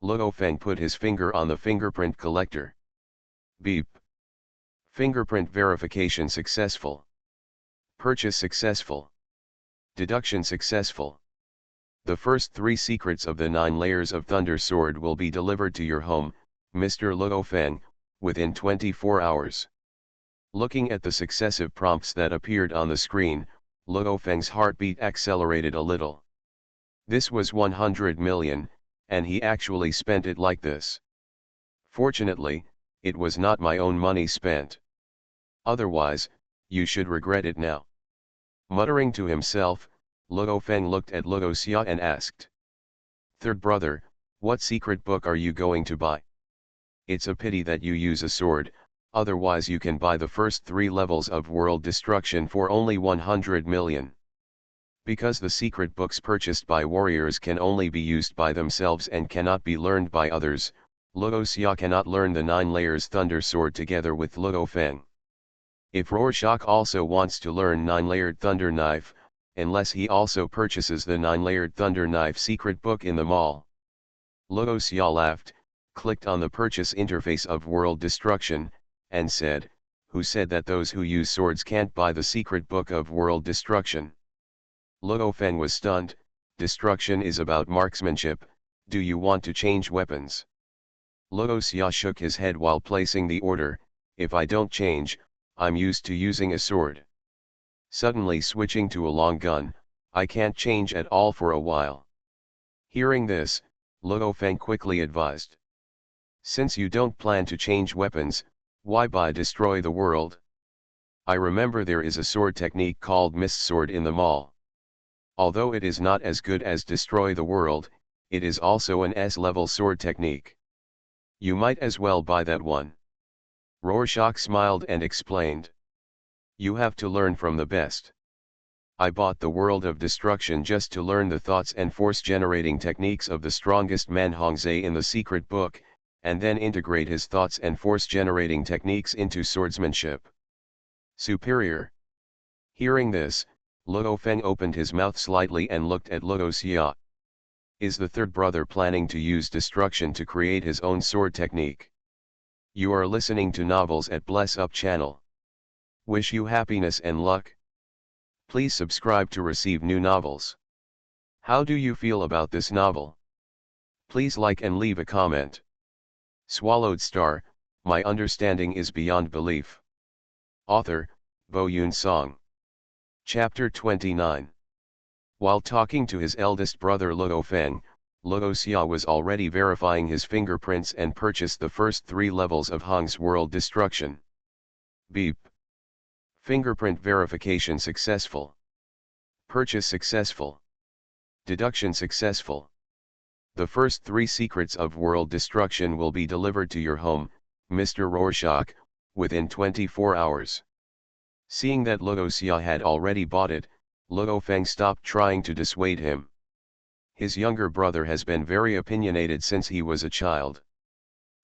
Luo Feng put his finger on the fingerprint collector. Beep. Fingerprint verification successful. Purchase successful. Deduction successful. The first 3 secrets of the 9 layers of Thunder Sword will be delivered to your home, Mr. Luo Feng, within 24 hours. Looking at the successive prompts that appeared on the screen, Luo Feng's heartbeat accelerated a little. This was 100 million, and he actually spent it like this. Fortunately, it was not my own money spent. Otherwise, you should regret it now. Muttering to himself, Luo Feng looked at Luo Xia and asked. "Third brother, what secret book are you going to buy? It's a pity that you use a sword, otherwise you can buy the first 3 levels of World Destruction for only 100 million. Because the secret books purchased by warriors can only be used by themselves and cannot be learned by others, Luo Xia cannot learn the 9 layers Thunder Sword together with Luo Feng. If Rorschach also wants to learn 9-layered Thunder Knife, unless he also purchases the 9-layered Thunder Knife secret book in the mall." Luo Xia laughed, clicked on the purchase interface of World Destruction, and said, "Who said that those who use swords can't buy the secret book of World Destruction?" Luo Feng was stunned. "Destruction is about marksmanship, do you want to change weapons?" Luo Xia shook his head while placing the order, "If I don't change, I'm used to using a sword. Suddenly switching to a long gun, I can't change at all for a while." Hearing this, Luo Feng quickly advised. "Since you don't plan to change weapons, why buy Destroy the World? I remember there is a sword technique called Mist Sword in the mall. Although it is not as good as Destroy the World, it is also an S-level sword technique. You might as well buy that one." Rorschach smiled and explained. "You have to learn from the best. I bought the World of Destruction just to learn the thoughts and force-generating techniques of the strongest man Hongzhe in the secret book, and then integrate his thoughts and force-generating techniques into swordsmanship. Superior." Hearing this, Luo Feng opened his mouth slightly and looked at Luo Xia. Is the third brother planning to use destruction to create his own sword technique? You are listening to Novels at Bless Up channel. Wish you happiness and luck. Please subscribe to receive new novels. How do you feel about this novel? Please like and leave a comment. Swallowed Star, my understanding is beyond belief. Author, Bo Yoon Song. Chapter 29. While talking to his eldest brother Luo Feng, Luo Xia was already verifying his fingerprints and purchased the first 3 levels of Hong's World Destruction. Beep. Fingerprint verification successful. Purchase successful. Deduction successful. The first 3 secrets of world destruction will be delivered to your home, Mr. Rorschach, within 24 hours. Seeing that Luo Xia had already bought it, Luo Feng stopped trying to dissuade him. His younger brother has been very opinionated since he was a child.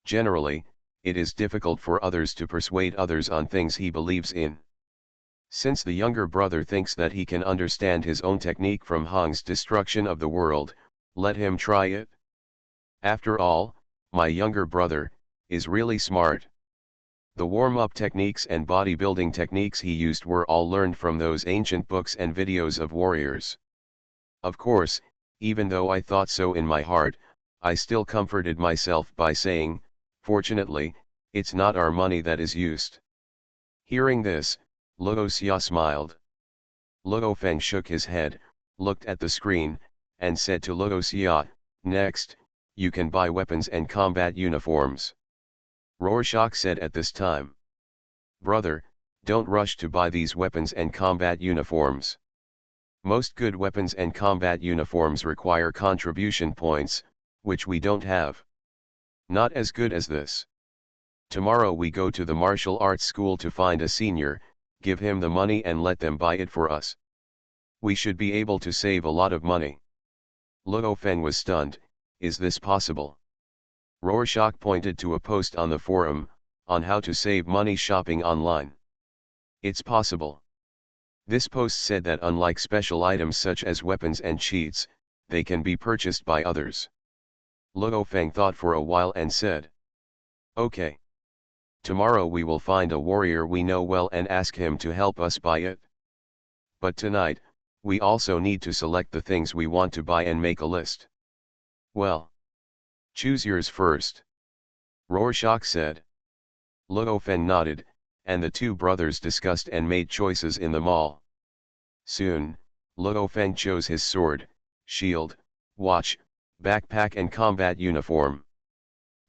Generally, it is difficult for others to persuade others on things he believes in. Since the younger brother thinks that he can understand his own technique from Hong's destruction of the world, let him try it. After all, my younger brother is really smart. The warm-up techniques and bodybuilding techniques he used were all learned from those ancient books and videos of warriors. Of course, even though I thought so in my heart, I still comforted myself by saying, fortunately, it's not our money that is used. Hearing this, Luo Xia smiled. Luo Feng shook his head, looked at the screen, and said to Luo Xia, next, you can buy weapons and combat uniforms. Rorschach said at this time. Brother, don't rush to buy these weapons and combat uniforms. Most good weapons and combat uniforms require contribution points, which we don't have. Not as good as this. Tomorrow we go to the martial arts school to find a senior, give him the money and let them buy it for us. We should be able to save a lot of money. Luo Feng was stunned. Is this possible? Rorschach pointed to a post on the forum, on how to save money shopping online. It's possible. This post said that unlike special items such as weapons and cheats, they can be purchased by others. Luo Feng thought for a while and said, okay. Tomorrow we will find a warrior we know well and ask him to help us buy it. But tonight, we also need to select the things we want to buy and make a list. Well. Choose yours first. Rorschach said. Luo Feng nodded, and the 2 brothers discussed and made choices in the mall. Soon, Luo Feng chose his sword, shield, watch, backpack and combat uniform.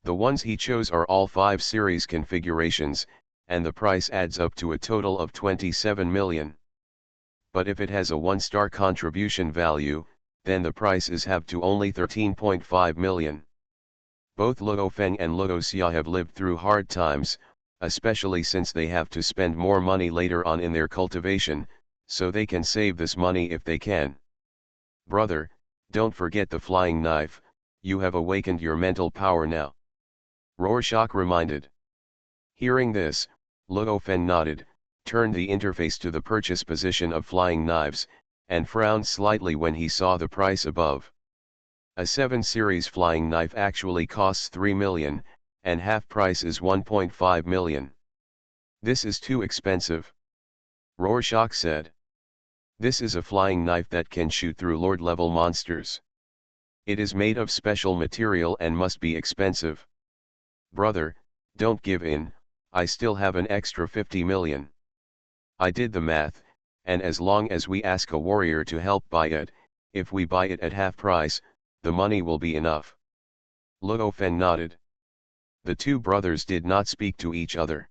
The ones he chose are all 5 series configurations, and the price adds up to a total of 27 million. But if it has a 1-star contribution value, then the price is halved to only 13.5 million. Both Luo Feng and Luo Xia have lived through hard times, especially since they have to spend more money later on in their cultivation, so they can save this money if they can. Brother, don't forget the flying knife, you have awakened your mental power now. Rorschach reminded. Hearing this, Luo Feng nodded, turned the interface to the purchase position of flying knives, and frowned slightly when he saw the price above. A 7 series flying knife actually costs 3 million, and half price is 1.5 million. This is too expensive. Rorschach said. This is a flying knife that can shoot through Lord-level monsters. It is made of special material and must be expensive. Brother, don't give in, I still have an extra 50 million. I did the math, and as long as we ask a warrior to help buy it, if we buy it at half price, the money will be enough. Luo Feng nodded. The 2 brothers did not speak to each other.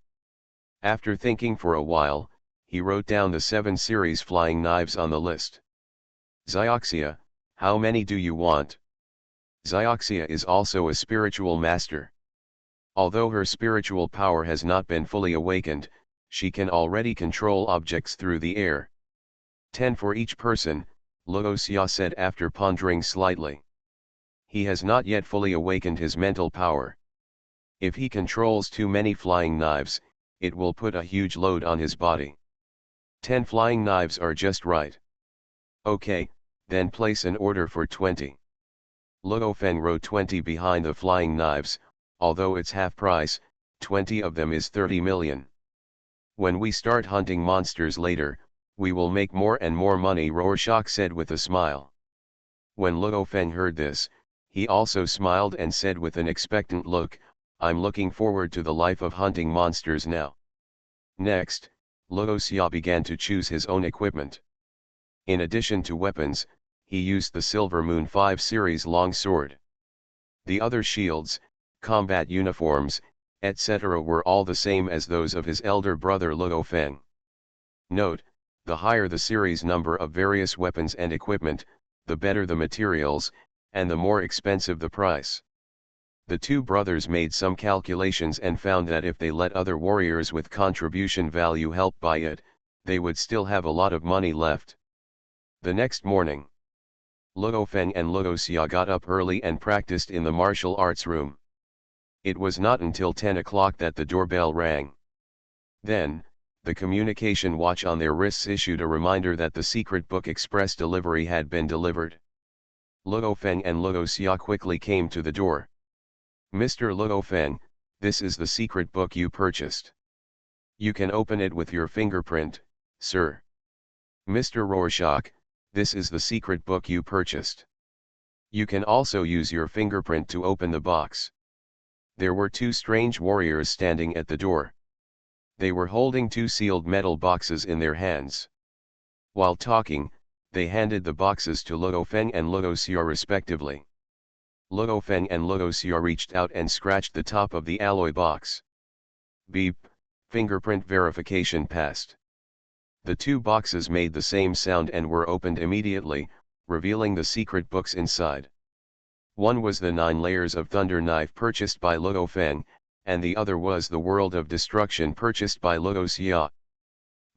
After thinking for a while, he wrote down the 7 series flying knives on the list. Xioxia, how many do you want? Xioxia is also a spiritual master. Although her spiritual power has not been fully awakened, she can already control objects through the air. 10 for each person, Luo Xia said after pondering slightly. He has not yet fully awakened his mental power. If he controls too many flying knives, it will put a huge load on his body. 10 flying knives are just right. Okay, then place an order for 20. Luo Feng wrote 20 behind the flying knives, although it's half price, 20 of them is 30 million. When we start hunting monsters later, we will make more and more money, Rorschach said with a smile. When Luo Feng heard this, he also smiled and said with an expectant look, I'm looking forward to the life of hunting monsters now. Next, Luo Xia began to choose his own equipment. In addition to weapons, he used the Silver Moon 5 series long sword. The other shields, combat uniforms, etc. were all the same as those of his elder brother Luo Feng. Note, the higher the series number of various weapons and equipment, the better the materials, and the more expensive the price. The two brothers made some calculations and found that if they let other warriors with contribution value help buy it, they would still have a lot of money left. The next morning, Luo Feng and Luo Xia got up early and practiced in the martial arts room. It was not until 10 o'clock that the doorbell rang. Then, the communication watch on their wrists issued a reminder that the secret book express delivery had been delivered. Luo Feng and Luo Xia quickly came to the door. Mr. Luo Feng, this is the secret book you purchased. You can open it with your fingerprint, sir. Mr. Rorschach, this is the secret book you purchased. You can also use your fingerprint to open the box. There were two strange warriors standing at the door. They were holding two sealed metal boxes in their hands. While talking, they handed the boxes to Luo Feng and Luo Xia respectively. Luo Feng and Luo Xia reached out and scratched the top of the alloy box. Beep, fingerprint verification passed. The two boxes made the same sound and were opened immediately, revealing the secret books inside. One was the 9 layers of thunder knife purchased by Luo Feng, and the other was the world of destruction purchased by Luo Xia.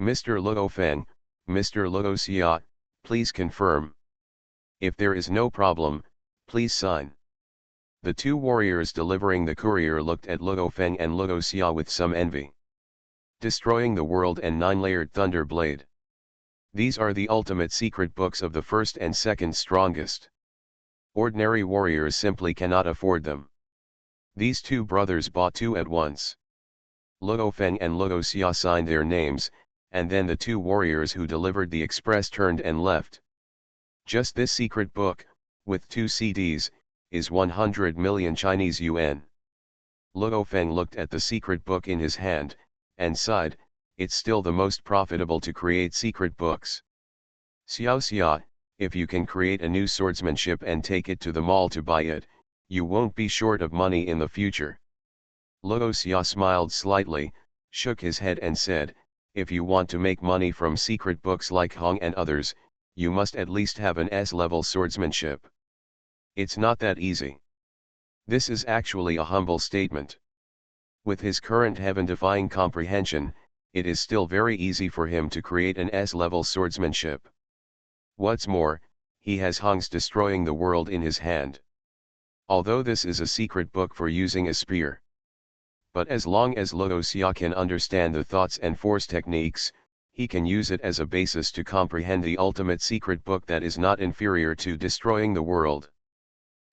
Mr. Luo Feng, Mr. Luo Xia, please confirm. If there is no problem, please sign. The two warriors delivering the courier looked at Luo Feng and Luo Xia with some envy. Destroying the world and 9-layered thunder blade. These are the ultimate secret books of the first and second strongest. Ordinary warriors simply cannot afford them. These two brothers bought two at once. Luo Feng and Luo Xia signed their names, and then the two warriors who delivered the express turned and left. Just this secret book, with 2 CDs, is 100 million Chinese yuan. Luo Feng looked at the secret book in his hand, and sighed, it's still the most profitable to create secret books. Xiao Xia, if you can create a new swordsmanship and take it to the mall to buy it, you won't be short of money in the future. Luo Xia smiled slightly, shook his head and said, if you want to make money from secret books like Hong and others, you must at least have an S-level swordsmanship. It's not that easy. This is actually a humble statement. With his current heaven-defying comprehension, it is still very easy for him to create an S-level swordsmanship. What's more, he has Hong's Destroying the World in his hand. Although this is a secret book for using a spear. But as long as Luo Xia can understand the thoughts and force techniques, he can use it as a basis to comprehend the ultimate secret book that is not inferior to Destroying the World.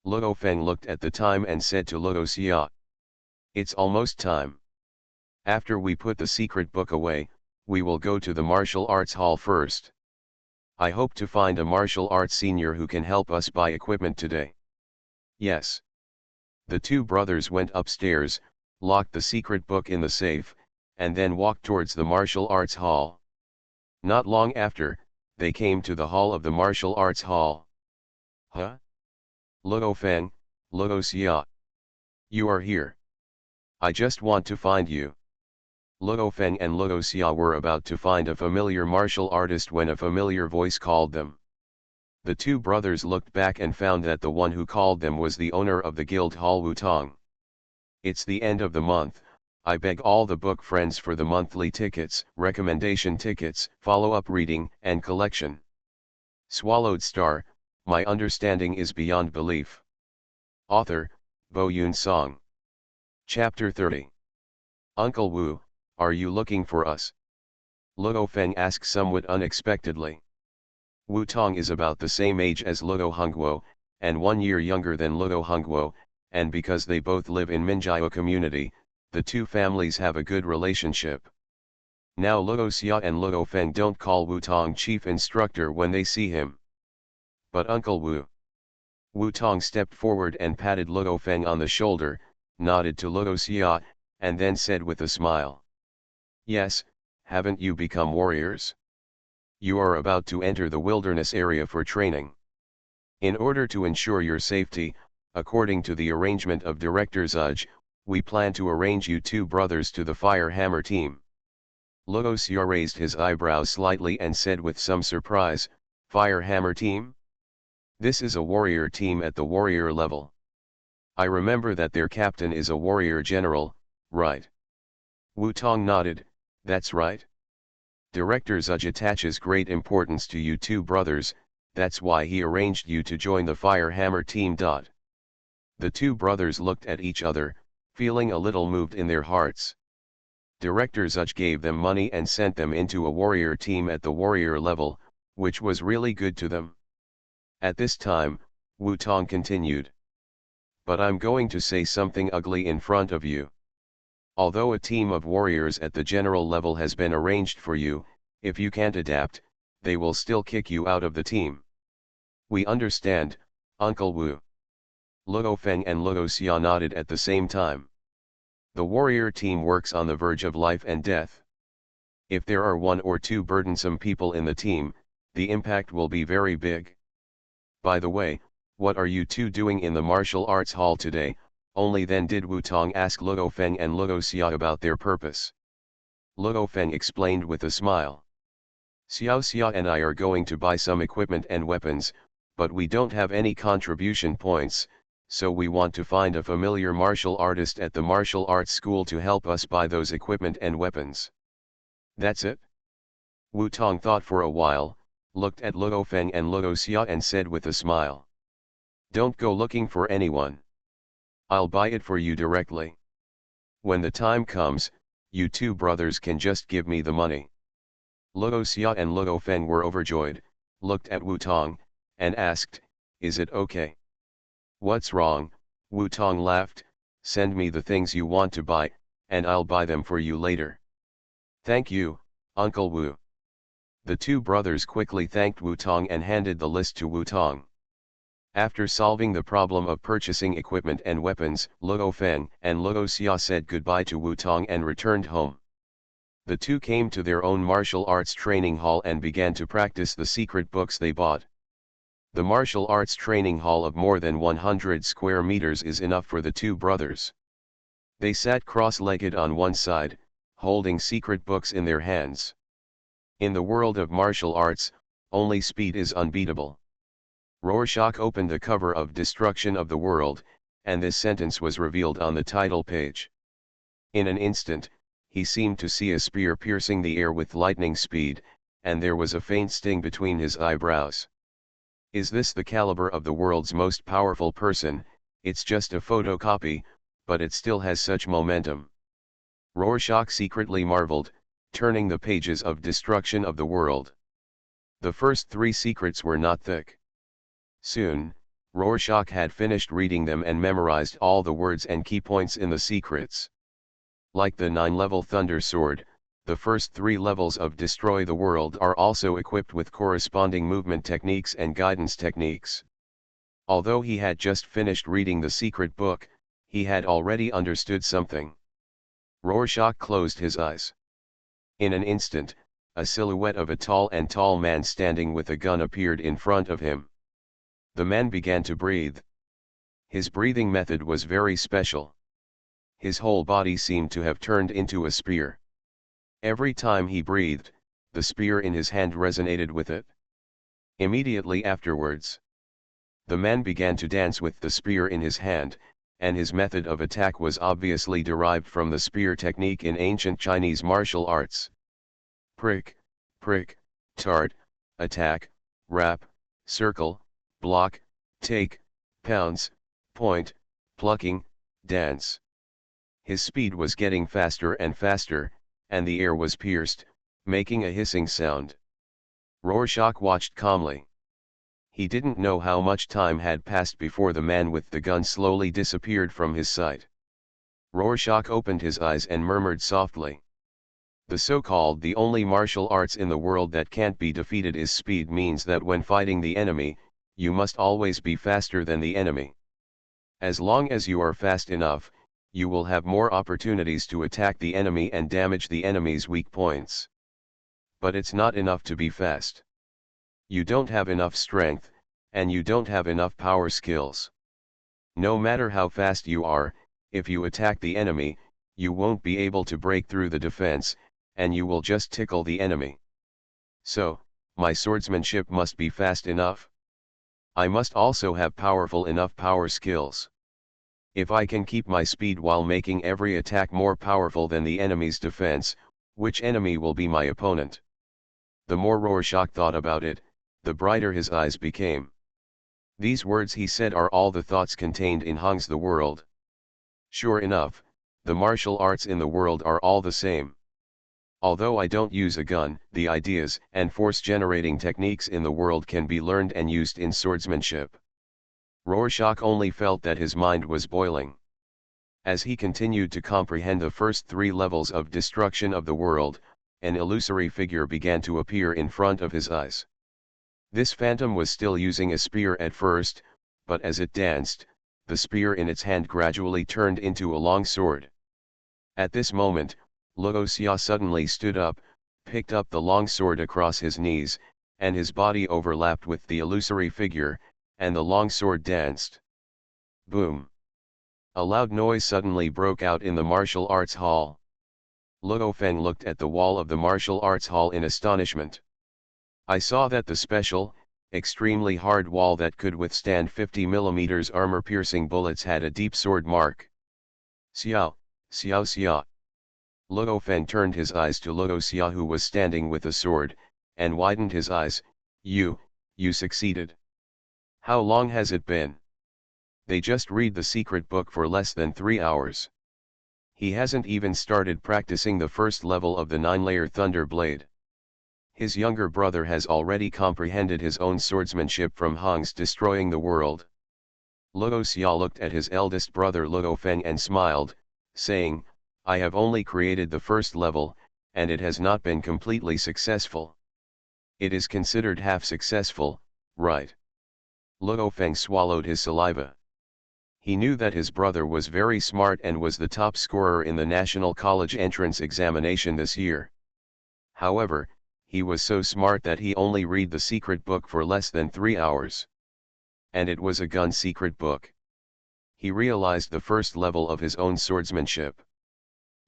Luo Feng looked at the time and said to Luo Xia, it's almost time. After we put the secret book away, we will go to the martial arts hall first. I hope to find a martial arts senior who can help us buy equipment today. Yes. The two brothers went upstairs, locked the secret book in the safe, and then walked towards the martial arts hall. Not long after, they came to the hall of the martial arts hall. Huh? Luo Feng, Luo Xia. You are here. I just want to find you. Luo Feng and Luo Xia were about to find a familiar martial artist when a familiar voice called them. The two brothers looked back and found that the one who called them was the owner of the guild hall Wu Tong. It's the end of the month, I beg all the book friends for the monthly tickets, recommendation tickets, follow-up reading, and collection. Swallowed Star, my understanding is beyond belief. Author, Bo Yun Song. Chapter 30. Uncle Wu, are you looking for us? Luo Feng asked somewhat unexpectedly. Wu Tong is about the same age as Luo Hongguo, and 1 year younger than Luo Hongguo, and because they both live in Minjiao community, the two families have a good relationship. Now Luo Xia and Luo Feng don't call Wu Tong chief instructor when they see him. But Uncle Wu. Wu Tong stepped forward and patted Luo Feng on the shoulder, nodded to Luo Xia, and then said with a smile. Yes, haven't you become warriors? You are about to enter the wilderness area for training. In order to ensure your safety, according to the arrangement of Director Zudge, we plan to arrange you two brothers to the Fire Hammer team. Luo Xia raised his eyebrows slightly and said with some surprise, Fire Hammer team? This is a warrior team at the warrior level. I remember that their captain is a warrior general, right? Wu Tong nodded, that's right. Director Zudge attaches great importance to you two brothers, that's why he arranged you to join the Fire Hammer team. The two brothers looked at each other, feeling a little moved in their hearts. Director Zudge gave them money and sent them into a warrior team at the warrior level, which was really good to them. At this time, Wu Tong continued. But I'm going to say something ugly in front of you. Although a team of warriors at the general level has been arranged for you, if you can't adapt, they will still kick you out of the team. We understand, Uncle Wu. Luo Feng and Luo Xia nodded at the same time. The warrior team works on the verge of life and death. If there are one or two burdensome people in the team, the impact will be very big. By the way, what are you two doing in the martial arts hall today? Only then did Wu Tong ask Luo Feng and Luo Xia about their purpose. Luo Feng explained with a smile. Xiao Xia and I are going to buy some equipment and weapons, but we don't have any contribution points, so we want to find a familiar martial artist at the martial arts school to help us buy those equipment and weapons. That's it? Wu Tong thought for a while, looked at Luo Feng and Luo Xia and said with a smile. Don't go looking for anyone. I'll buy it for you directly. When the time comes, you two brothers can just give me the money. Luo Xia and Luo Feng were overjoyed, looked at Wu Tong, and asked, is it okay? What's wrong? Wu Tong laughed, send me the things you want to buy, and I'll buy them for you later. Thank you, Uncle Wu. The two brothers quickly thanked Wu Tong and handed the list to Wu Tong. After solving the problem of purchasing equipment and weapons, Luo Feng and Luo Xia said goodbye to Wu Tong and returned home. The two came to their own martial arts training hall and began to practice the secret books they bought. The martial arts training hall of more than 100 square meters is enough for the two brothers. They sat cross-legged on one side, holding secret books in their hands. In the world of martial arts, only speed is unbeatable. Rorschach opened the cover of Destruction of the World, and this sentence was revealed on the title page. In an instant, he seemed to see a spear piercing the air with lightning speed, and there was a faint sting between his eyebrows. Is this the caliber of the world's most powerful person? It's just a photocopy, but it still has such momentum. Rorschach secretly marveled, turning the pages of Destruction of the World. The first 3 secrets were not thick. Soon, Rorschach had finished reading them and memorized all the words and key points in the secrets. Like the 9-level Thunder Sword, the first 3 levels of Destroy the World are also equipped with corresponding movement techniques and guidance techniques. Although he had just finished reading the secret book, he had already understood something. Rorschach closed his eyes. In an instant, a silhouette of a tall man standing with a gun appeared in front of him. The man began to breathe. His breathing method was very special. His whole body seemed to have turned into a spear. Every time he breathed, the spear in his hand resonated with it. Immediately afterwards, the man began to dance with the spear in his hand, and his method of attack was obviously derived from the spear technique in ancient Chinese martial arts. Prick, prick, tart, attack, rap, circle, block, take, pounce, point, plucking, dance. His speed was getting faster and faster, and the air was pierced, making a hissing sound. Rorschach watched calmly. He didn't know how much time had passed before the man with the gun slowly disappeared from his sight. Rorschach opened his eyes and murmured softly. The so-called the only martial arts in the world that can't be defeated is speed, means that when fighting the enemy, you must always be faster than the enemy. As long as you are fast enough, you will have more opportunities to attack the enemy and damage the enemy's weak points. But it's not enough to be fast. You don't have enough strength, and you don't have enough power skills. No matter how fast you are, if you attack the enemy, you won't be able to break through the defense, and you will just tickle the enemy. So, my swordsmanship must be fast enough. I must also have powerful enough power skills. If I can keep my speed while making every attack more powerful than the enemy's defense, which enemy will be my opponent? The more Rorschach thought about it, the brighter his eyes became. These words he said are all the thoughts contained in Hong's The World. Sure enough, the martial arts in the world are all the same. Although I don't use a gun, the ideas and force-generating techniques in the world can be learned and used in swordsmanship. Rorschach only felt that his mind was boiling. As he continued to comprehend the first 3 levels of destruction of the world, an illusory figure began to appear in front of his eyes. This phantom was still using a spear at first, but as it danced, the spear in its hand gradually turned into a long sword. At this moment, Luo Xia suddenly stood up, picked up the long sword across his knees, and his body overlapped with the illusory figure, and the long sword danced. Boom! A loud noise suddenly broke out in the martial arts hall. Luo Feng looked at the wall of the martial arts hall in astonishment. I saw that the special, extremely hard wall that could withstand 50 mm armor-piercing bullets had a deep sword mark. Xiao, Xiao Xia. Luo Feng turned his eyes to Luo Xia, who was standing with a sword, and widened his eyes. You succeeded. How long has it been? They just read the secret book for less than 3 hours. He hasn't even started practicing the first level of the 9-layer Thunder Blade. His younger brother has already comprehended his own swordsmanship from Hong's destroying the world. Luo Xia looked at his eldest brother Luo Feng and smiled, saying, I have only created the first level, and it has not been completely successful. It is considered half successful, right? Luo Feng swallowed his saliva. He knew that his brother was very smart and was the top scorer in the National College entrance examination this year. However, he was so smart that he only read the secret book for less than 3 hours. And it was a gun secret book. He realized the first level of his own swordsmanship.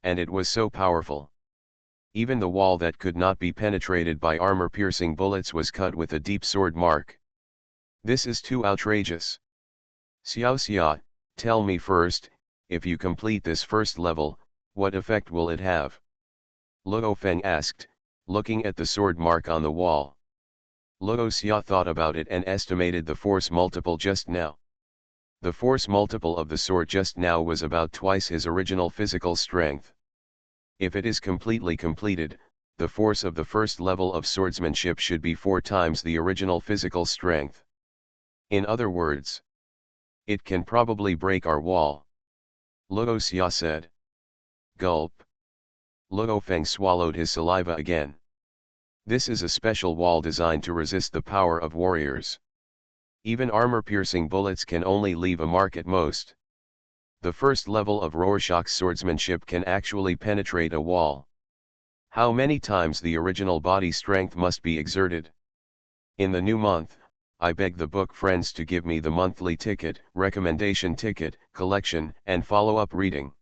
And it was so powerful. Even the wall that could not be penetrated by armor-piercing bullets was cut with a deep sword mark. This is too outrageous. Xiao Xia, tell me first, if you complete this first level, what effect will it have? Luo Feng asked, looking at the sword mark on the wall. Luo Xia thought about it and estimated the force multiple just now. The force multiple of the sword just now was about twice his original physical strength. If it is completely completed, the force of the first level of swordsmanship should be 4 times the original physical strength. In other words, it can probably break our wall. Luo Xia said. Gulp. Luo Feng swallowed his saliva again. This is a special wall designed to resist the power of warriors. Even armor-piercing bullets can only leave a mark at most. The first level of Rorschach's swordsmanship can actually penetrate a wall. How many times the original body strength must be exerted? In the new month, I beg the book friends to give me the monthly ticket, recommendation ticket, collection, and follow-up reading.